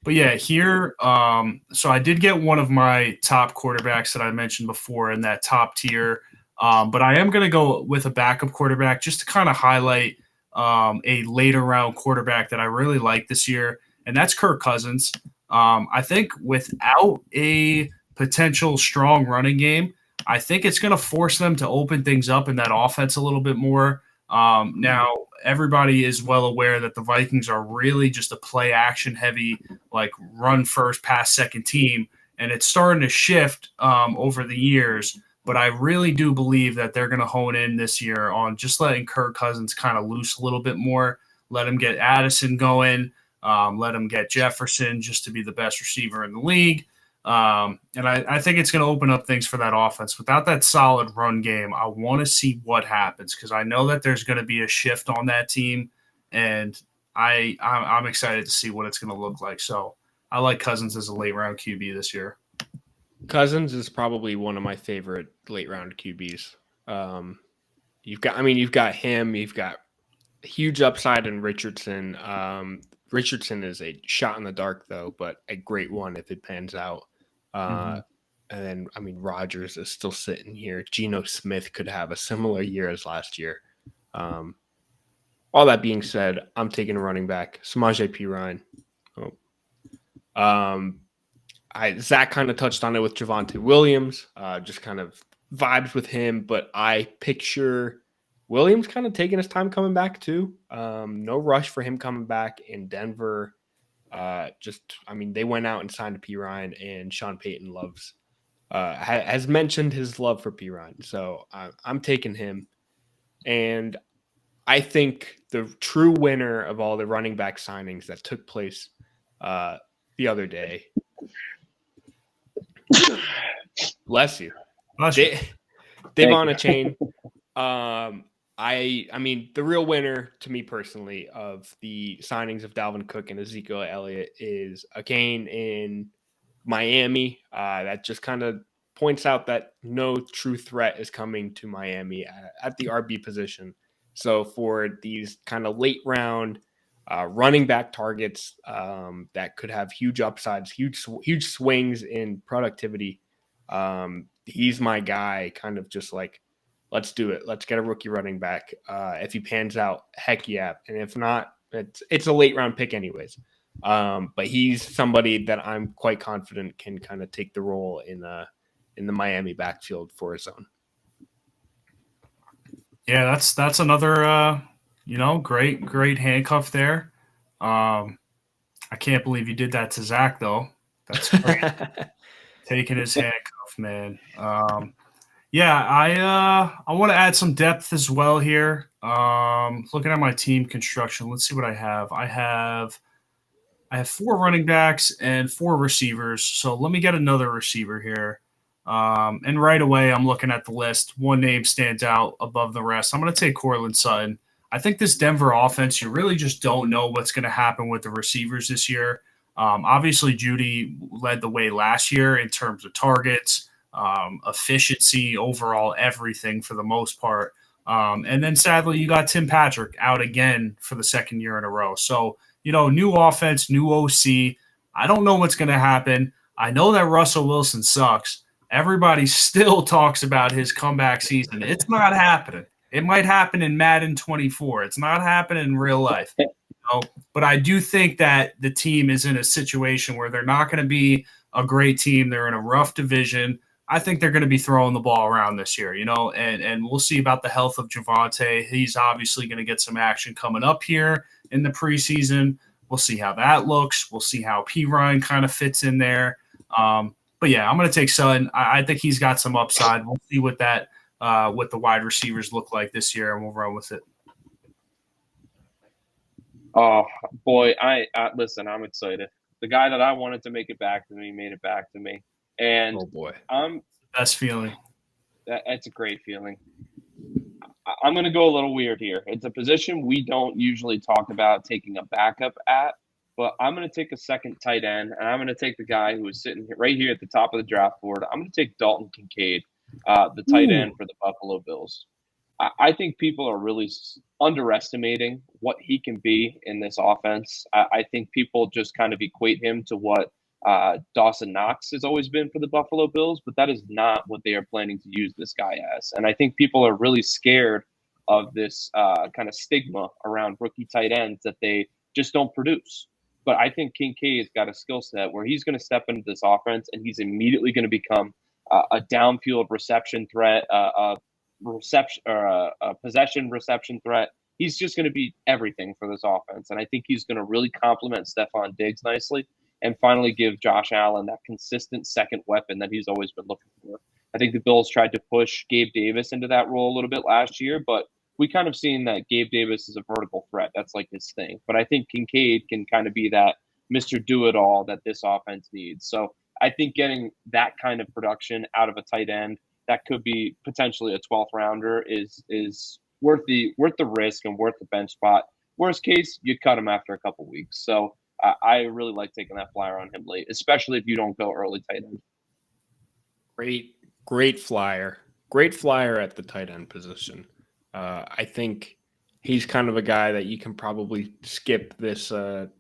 But yeah, here, so I did get one of my top quarterbacks that I mentioned before in that top tier, but I am going to go with a backup quarterback just to kind of highlight a later round quarterback that I really like this year, and that's Kirk Cousins. I think without a potential strong running game, I think it's going to force them to open things up in that offense a little bit more. Now, everybody is well aware that the Vikings are really just a play action heavy, like run first, pass second team. And it's starting to shift over the years. But I really do believe that they're going to hone in this year on just letting Kirk Cousins kind of loose a little bit more, let him get Addison going, let him get Jefferson just to be the best receiver in the league. And I think it's going to open up things for that offense. Without that solid run game, I want to see what happens because I know that there's going to be a shift on that team, and I'm excited to see what it's going to look like. So I like Cousins as a late round QB this year. Cousins is probably one of my favorite late round QBs. You've got him. You've got huge upside in Richardson. Richardson is a shot in the dark though, but a great one if it pans out. And then, Rodgers is still sitting here. Geno Smith could have a similar year as last year. All that being said, I'm taking a running back, Samaje Perine. Zach kind of touched on it with Javonte Williams, just kind of vibes with him, but I picture Williams kind of taking his time coming back too. No rush for him coming back in Denver. They went out and signed a Perine, and Sean Payton has mentioned his love for Perine. So I'm taking him. And I think the true winner of all the running back signings that took place the other day. Bless you. Devon Achane. The real winner to me personally of the signings of Dalvin Cook and Ezekiel Elliott is Achane in Miami. That just kind of points out that no true threat is coming to Miami at the RB position. So for these kind of late round running back targets that could have huge upsides, huge swings in productivity, he's my guy. Kind of just like, let's do it. Let's get a rookie running back. If he pans out, heck yeah. And if not, it's a late round pick anyways. But he's somebody that I'm quite confident can kind of take the role in the Miami backfield for his own. Yeah, that's another Great handcuff there. I can't believe you did that to Zach, though. That's great. Taking his handcuff, man. I want to add some depth as well here. Looking at my team construction, let's see what I have. I have 4 running backs and 4 receivers. So let me get another receiver here. And right away, I'm looking at the list. One name stands out above the rest. I'm going to take Courtland Sutton. I think this Denver offense, you really just don't know what's going to happen with the receivers this year. Obviously, Judy led the way last year in terms of targets, efficiency, overall everything for the most part. And then sadly, you got Tim Patrick out again for the second year in a row. So, new offense, new OC. I don't know what's going to happen. I know that Russell Wilson sucks. Everybody still talks about his comeback season. It's not happening. It might happen in Madden 24. It's not happening in real life. But I do think that the team is in a situation where they're not going to be a great team. They're in a rough division. I think they're going to be throwing the ball around this year, and we'll see about the health of Javonte. He's obviously going to get some action coming up here in the preseason. We'll see how that looks. We'll see how P. Ryan kind of fits in there. But yeah, I'm going to take Sutton. I think he's got some upside. We'll see what the wide receivers look like this year, and we'll run with it. Oh boy, listen. I'm excited. The guy that I wanted to make it back to me made it back to me, and oh boy, best feeling. That's a great feeling. I'm going to go a little weird here. It's a position we don't usually talk about taking a backup at, but I'm going to take a second tight end, and I'm going to take the guy who is sitting right here at the top of the draft board. I'm going to take Dalton Kincaid, the tight end for the Buffalo Bills. I think people are really underestimating what he can be in this offense. I think people just kind of equate him to what Dawson Knox has always been for the Buffalo Bills, but that is not what they are planning to use this guy as. And I think people are really scared of this kind of stigma around rookie tight ends that they just don't produce. But I think Kincaid's got a skill set where he's going to step into this offense and he's immediately going to become a downfield reception threat, possession reception threat. He's just going to be everything for this offense. And I think he's going to really complement Stephon Diggs nicely and finally give Josh Allen that consistent second weapon that he's always been looking for. I think the Bills tried to push Gabe Davis into that role a little bit last year, but we kind of seen that Gabe Davis is a vertical threat. That's like his thing. But I think Kincaid can kind of be that Mr. Do-It-All that this offense needs. So I think getting that kind of production out of a tight end that could be potentially a 12th rounder is worth the risk and worth the bench spot. Worst case, you cut him after a couple weeks. So I really like taking that flyer on him late, especially if you don't go early tight end. Great flyer. Great flyer at the tight end position. I think he's kind of a guy that you can probably skip this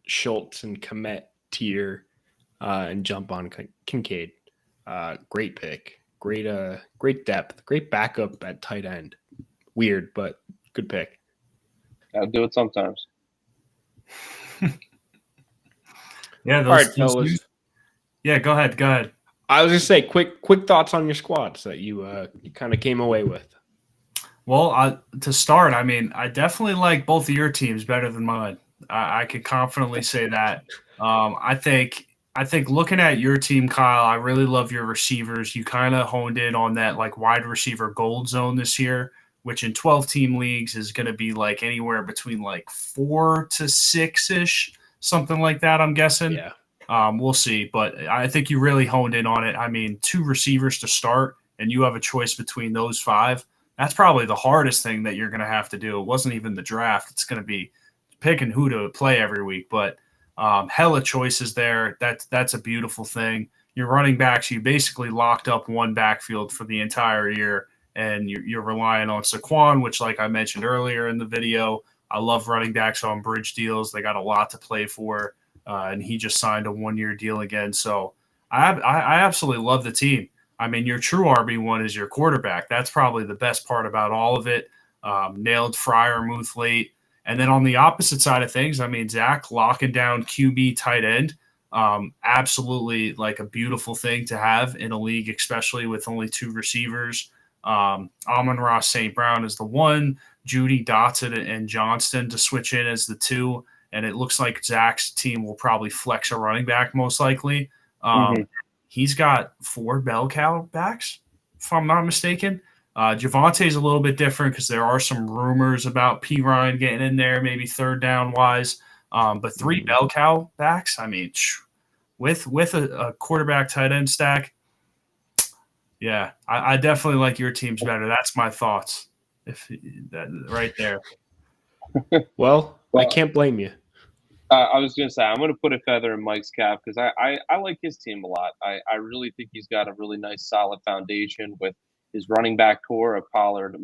Schultz and Kmet tier and jump on Kincaid. Great pick. Great depth. Great backup at tight end. Weird, but good pick. I'll do it sometimes. Yeah. All right, fellas. Yeah, go ahead. I was going to say, quick thoughts on your squads that you kind of came away with. Well, to start, I mean, I definitely like both of your teams better than mine. I could confidently say that. I think looking at your team, Kyle, I really love your receivers. You kind of honed in on that like wide receiver gold zone this year, which in 12-team leagues is going to be like anywhere between like 4 to 6-ish, something like that, I'm guessing. Yeah. We'll see. But I think you really honed in on it. I mean, 2 receivers to start, and you have a choice between those 5. That's probably the hardest thing that you're going to have to do. It wasn't even the draft. It's going to be picking who to play every week. But hella choices there. That's a beautiful thing. Your running backs, you basically locked up one backfield for the entire year, and you're relying on Saquon, which, like I mentioned earlier in the video, I love running backs on bridge deals. They got a lot to play for, and he just signed a 1-year deal again. So I absolutely love the team. I mean, your true RB1 is your quarterback. That's probably the best part about all of it. Nailed Freiermuth late. And then on the opposite side of things, I mean, Zach locking down QB tight end, absolutely like a beautiful thing to have in a league, especially with only 2 receivers. Amon-Ra St. Brown is the one. Judy, Dotson, and Johnston to switch in as the 2, and it looks like Zach's team will probably flex a running back most likely. He's got 4 bell cow backs, if I'm not mistaken. Javante's a little bit different because there are some rumors about P. Ryan getting in there, maybe third down wise. But 3 bell cow backs, I mean, with a quarterback tight end stack, yeah, I definitely like your teams better. That's my thoughts. Right there. Well, I can't blame you. I was going to say, I'm going to put a feather in Mike's cap because I like his team a lot. I really think he's got a really nice, solid foundation with his running back core of Pollard,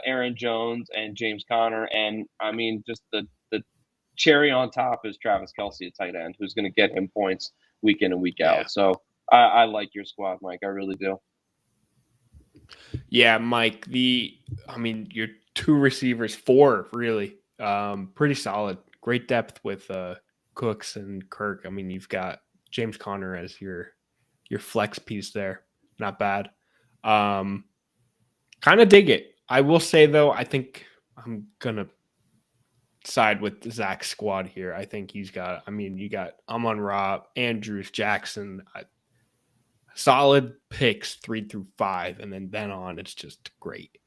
Aaron Jones, and James Conner. And, I mean, just the cherry on top is Travis Kelce, a tight end, who's going to get him points week in and week out. So I like your squad, Mike. I really do. Yeah, Mike, your 2 receivers, 4 really, pretty solid. Great depth with Cooks and Kirk. I mean, you've got James Conner as your flex piece there. Not bad. Kind of dig it. I will say, though, I think I'm going to side with Zach's squad here. I think you got Amon-Ra, Andrews, Jackson, solid picks 3 through 5, and then on it's just great.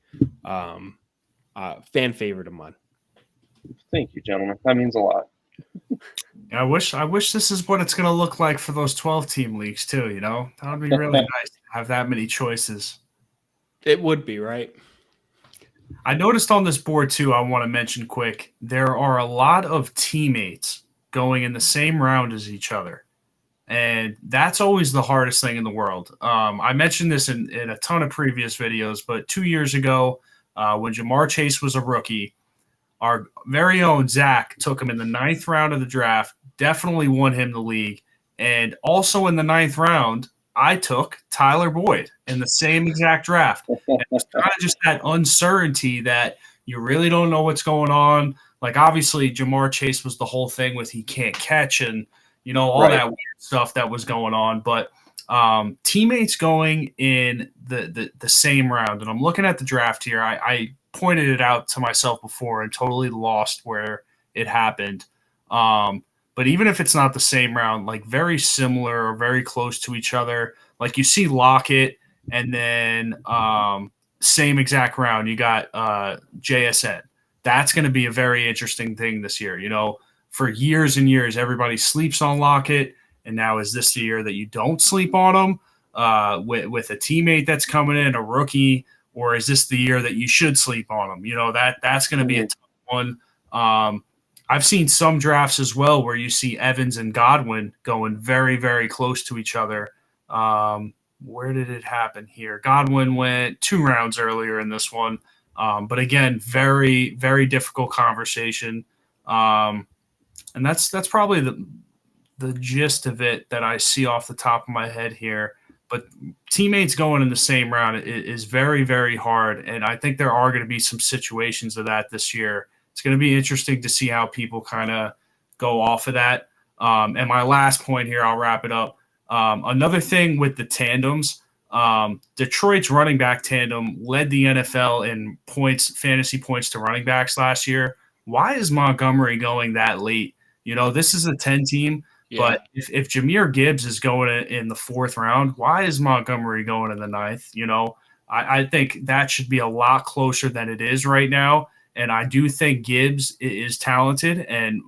Fan favorite of mine. Thank you, gentlemen. That means a lot. I wish this is what it's going to look like for those 12-team leagues too. You know, that would be really nice to have that many choices. It would be, right? I noticed on this board too, I want to mention quick, there are a lot of teammates going in the same round as each other. And that's always the hardest thing in the world. I mentioned this in a ton of previous videos, but 2 years ago, when Jamar Chase was a rookie, our very own Zach took him in the 9th round of the draft, definitely won him the league. And also in the 9th round, I took Tyler Boyd in the same exact draft. And it's kind of just that uncertainty that you really don't know what's going on. Like, obviously, Jamar Chase was the whole thing with he can't catch and, you know, all that weird stuff that was going on. But teammates going in the same round, and I'm looking at the draft here. I pointed it out to myself before and totally lost where it happened. But even if it's not the same round, like very similar or very close to each other, like you see Lockett and then same exact round, you got JSN. That's going to be a very interesting thing this year. You know, for years and years, everybody sleeps on Lockett. And now is this the year that you don't sleep on him with a teammate that's coming in, a rookie, or is this the year that you should sleep on him? You know, that's going to be a tough one. I've seen some drafts as well where you see Evans and Godwin going very, very close to each other. Where did it happen here? Godwin went 2 rounds earlier in this one. But again, very, very difficult conversation. And that's probably the gist of it that I see off the top of my head here. But teammates going in the same round is very, very hard. And I think there are going to be some situations of that this year. It's going to be interesting to see how people kind of go off of that. And my last point here, I'll wrap it up. Another thing with the tandems, Detroit's running back tandem led the NFL in points, fantasy points to running backs last year. Why is Montgomery going that late? You know, this is a 10 team. Yeah. But if Jahmyr Gibbs is going in the 4th round, why is Montgomery going in the 9th? You know, I think that should be a lot closer than it is right now. And I do think Gibbs is talented and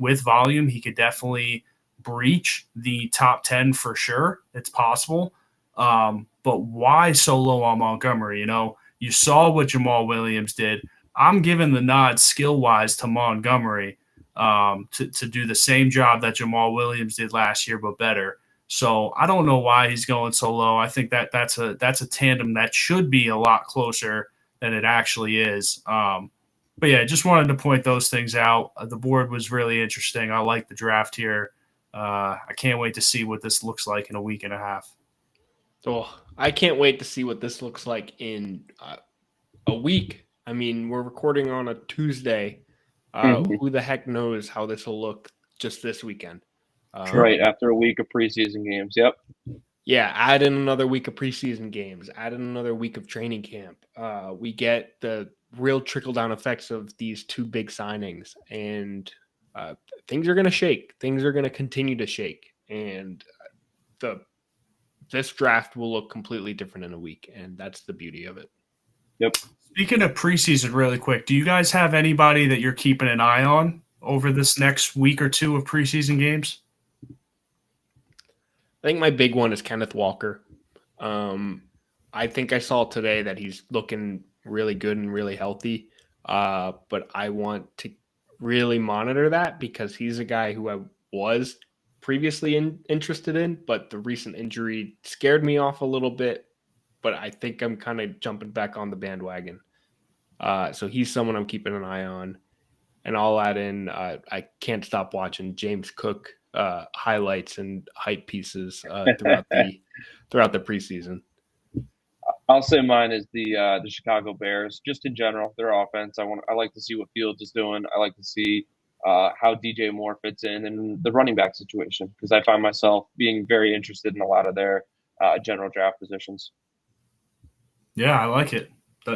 with volume, he could definitely breach the top 10 for sure. It's possible. But why so low on Montgomery? You know, you saw what Jamal Williams did. I'm giving the nod skill-wise to Montgomery to do the same job that Jamal Williams did last year, but better. So I don't know why he's going so low. I think that's a tandem that should be a lot closer than it actually is. But yeah, just wanted to point those things out. The board was really interesting. I like the draft here. I can't wait to see what this looks like in a week and a half. So I can't wait to see what this looks like in a week. I mean, we're recording on a Tuesday. Who the heck knows how this will look just this weekend? Right, after a week of preseason games. Yep. Yeah, add in another week of preseason games. Add in another week of training camp. We get the real trickle down effects of these two big signings, and things are going to shake. Things are going to continue to shake, and this draft will look completely different in a week, and that's the beauty of it. Yep. Speaking of preseason, really quick, do you guys have anybody that you're keeping an eye on over this next week or two of preseason games? I think my big one is Kenneth Walker. I think I saw today that he's looking really good and really healthy, but I want to really monitor that because he's a guy who I was previously interested in, but the recent injury scared me off a little bit, but I think I'm kind of jumping back on the bandwagon. So he's someone I'm keeping an eye on. And I'll add in, I can't stop watching James Cook highlights and hype pieces throughout the preseason. I'll say mine is the Chicago Bears. Just in general, their offense. I like to see what Fields is doing. I like to see how DJ Moore fits in and the running back situation because I find myself being very interested in a lot of their general draft positions. Yeah, I like it.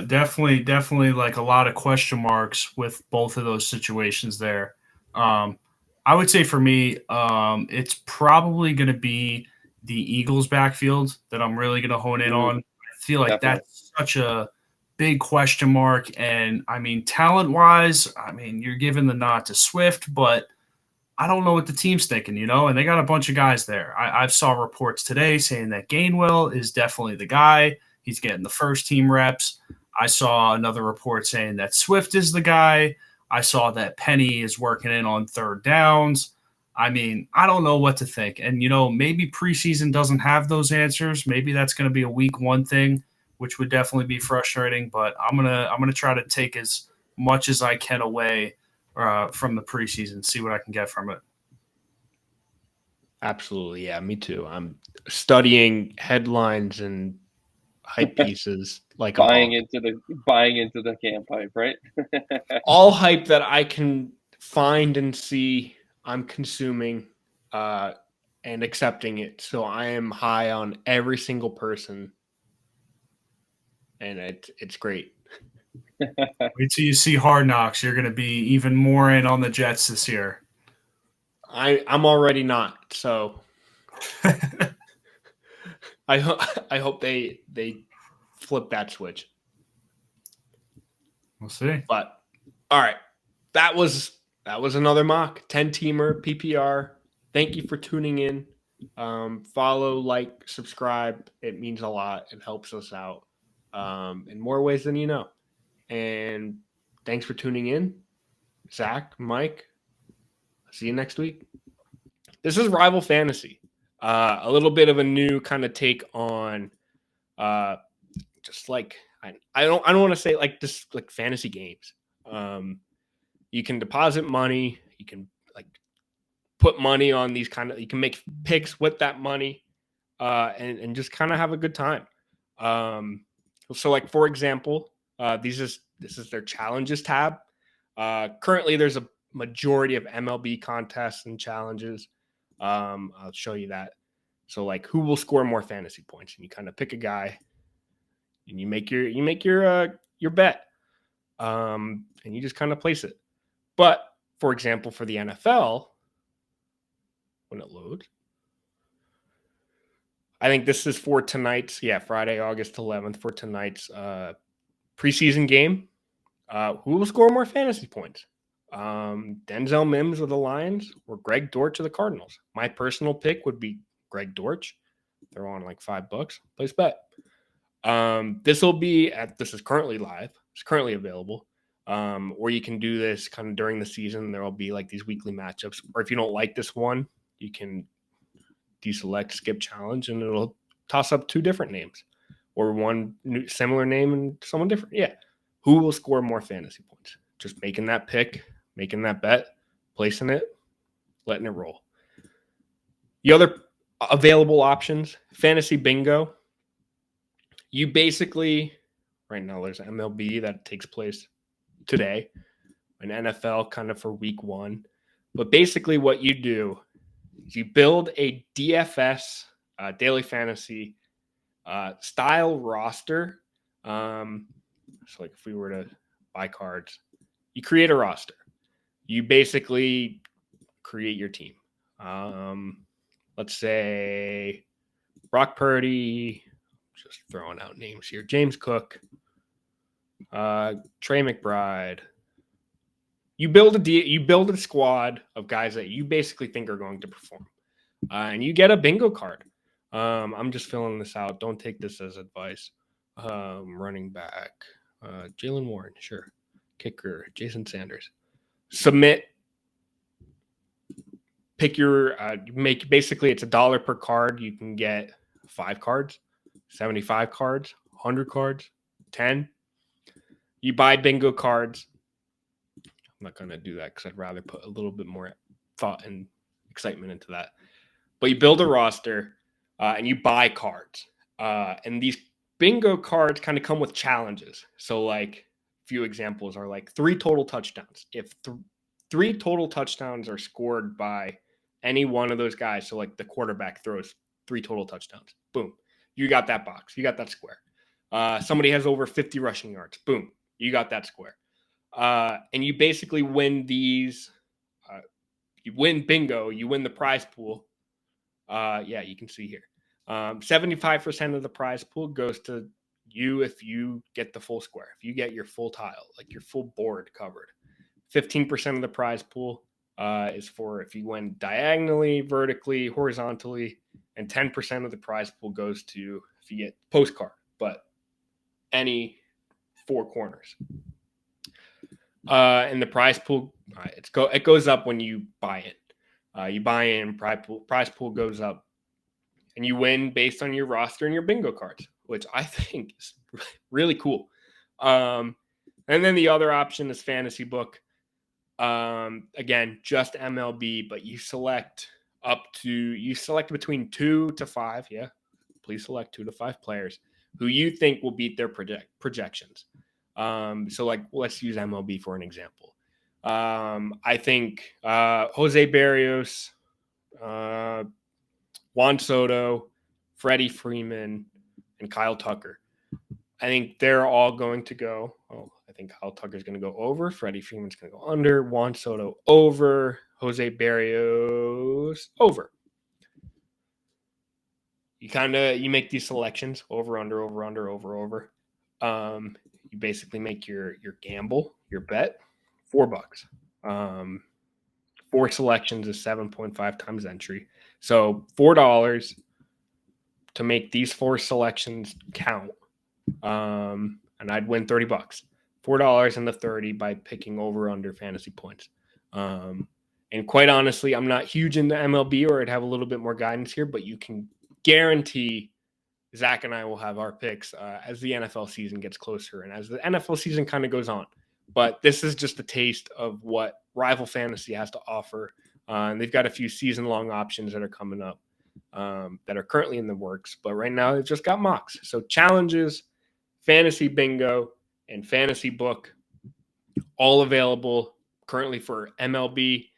Definitely like a lot of question marks with both of those situations there. I would say for me, it's probably going to be the Eagles backfield that I'm really going to hone in on. I feel like that's such a big question mark. And I mean, talent-wise, I mean, you're giving the nod to Swift, but I don't know what the team's thinking, and they got a bunch of guys there. I've saw reports today saying that Gainwell is definitely the guy. He's getting the first team reps. I saw another report saying that Swift is the guy. I saw that Penny is working in on third downs. I mean, I don't know what to think. And, maybe preseason doesn't have those answers. Maybe that's going to be a week one thing, which would definitely be frustrating. But I'm gonna try to take as much as I can away from the preseason, see what I can get from it. Absolutely. Yeah, me too. I'm studying headlines and hype pieces like buying into the camp hype, right? all hype that I can find and see, I'm consuming and accepting it. So I am high on every single person, and it's great. Wait till you see Hard Knocks. You're going to be even more in on the Jets this year. I'm already not. So I hope they flip that switch. We'll see. But all right, that was another mock 10-teamer PPR. Thank you for tuning in. Follow, like, subscribe. It means a lot. It helps us out in more ways than you know. And thanks for tuning in, Zach, Mike. See you next week. This is Rival Fantasy. A little bit of a new kind of take on just like I don't want to say like just like fantasy games. You can deposit money. You can like put money on these kind of. You can make picks with that money, and just kind of have a good time. So like for example, this is their challenges tab. Currently, there's a majority of MLB contests and challenges. I'll show you that. So like who will score more fantasy points, and you kind of pick a guy, and you make your bet, and you just kind of place it. But for example, for the NFL, when it loads, I think this is for tonight's Friday, August 11th for tonight's preseason game. Who will score more fantasy points? Denzel Mims of the Lions or Greg Dortch of the Cardinals? My personal pick would be Greg Dortch. They're on like $5. Place bet. This is currently live. It's currently available. Or you can do this kind of during the season. There will be like these weekly matchups. Or if you don't like this one, you can deselect skip challenge and it'll toss up two different names or one similar name and someone different. Yeah. Who will score more fantasy points? Just making that pick, making that bet, placing it, letting it roll. The other available options, fantasy bingo. You basically, right now there's MLB that takes place today, an NFL kind of for week one. But basically what you do is you build a DFS, daily fantasy style roster. So like if we were to buy cards. You create a roster. You basically create your team. Let's say Brock Purdy, just throwing out names here, James Cook, Trey McBride. You build a squad of guys that you basically think are going to perform. And you get a bingo card. I'm just filling this out. Don't take this as advice. Running back, Jalen Warren, sure. Kicker, Jason Sanders. Submit. Pick your basically it's $1 per card. You can get 5 cards, 75 cards, 100 cards, 10. You buy bingo cards. I'm not going to do that because I'd rather put a little bit more thought and excitement into that. But you build a roster and you buy cards. And these bingo cards kind of come with challenges. So like a few examples are like 3 total touchdowns. If 3 total touchdowns are scored by any one of those guys, so like the quarterback throws 3 total touchdowns, boom, you got that box. You got that square. Somebody has over 50 rushing yards. Boom, you got that square. And you basically win these. You win bingo. You win the prize pool. Yeah, you can see here. 75% of the prize pool goes to you if you get the full square. If you get your full tile, like your full board covered. 15% of the prize pool is for if you win diagonally, vertically, horizontally, and 10% of the prize pool goes to if you get postcard, but any 4 corners. And the prize pool, it goes up when you buy it. You buy in, prize pool goes up, and you win based on your roster and your bingo cards, which I think is really cool. And then the other option is fantasy book. Again, just MLB, but you select between 2 to 5. Yeah, please select 2 to 5 players who you think will beat their projections. So like, let's use MLB for an example. I think Jose Barrios, Juan Soto, Freddie Freeman, and Kyle Tucker. I think they're all going to go. I think Kyle Tucker's going to go over. Freddie Freeman's going to go under. Juan Soto over. Jose Barrios over. You make these selections over, under, over, under, over, over. You basically make your gamble, your bet, $4. 4 selections is 7.5 times entry. So $4 to make these 4 selections count. And I'd win $30. $4 and the 30 by picking over under fantasy points. And quite honestly, I'm not huge into MLB, or I'd have a little bit more guidance here, but you can guarantee Zach and I will have our picks as the NFL season gets closer and as the NFL season kind of goes on. But this is just a taste of what Rival Fantasy has to offer. And they've got a few season-long options that are coming up that are currently in the works. But right now, they've just got mocks. So challenges, fantasy bingo, and fantasy book, all available currently for MLB.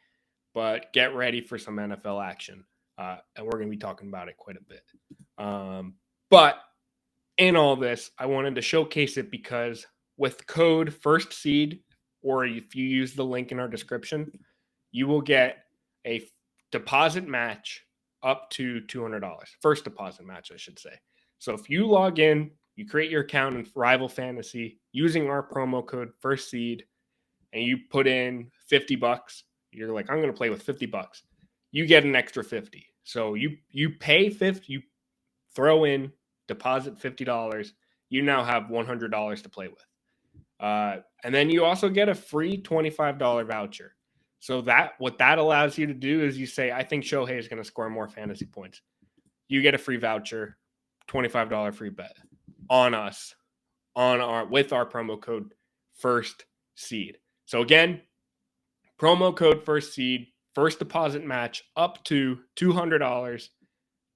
But get ready for some NFL action. And we're going to be talking about it quite a bit. But in all this, I wanted to showcase it because with code FIRSTSEED, or if you use the link in our description, you will get a deposit match up to $200. First deposit match, I should say. So if you log in, you create your account in Rival Fantasy using our promo code FIRSTSEED, and you put in $50, you're like, I'm going to play with $50. You get an extra 50. So you pay 50, you throw in, deposit $50. You now have $100 to play with. And then you also get a free $25 voucher. So what that allows you to do is you say, I think Shohei is going to score more fantasy points. You get a free voucher, $25 free bet on us, with our promo code FIRSTSEED. So again, promo code FIRSTSEED, first deposit match up to $200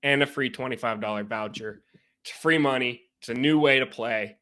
and a free $25 voucher. It's free money. It's a new way to play.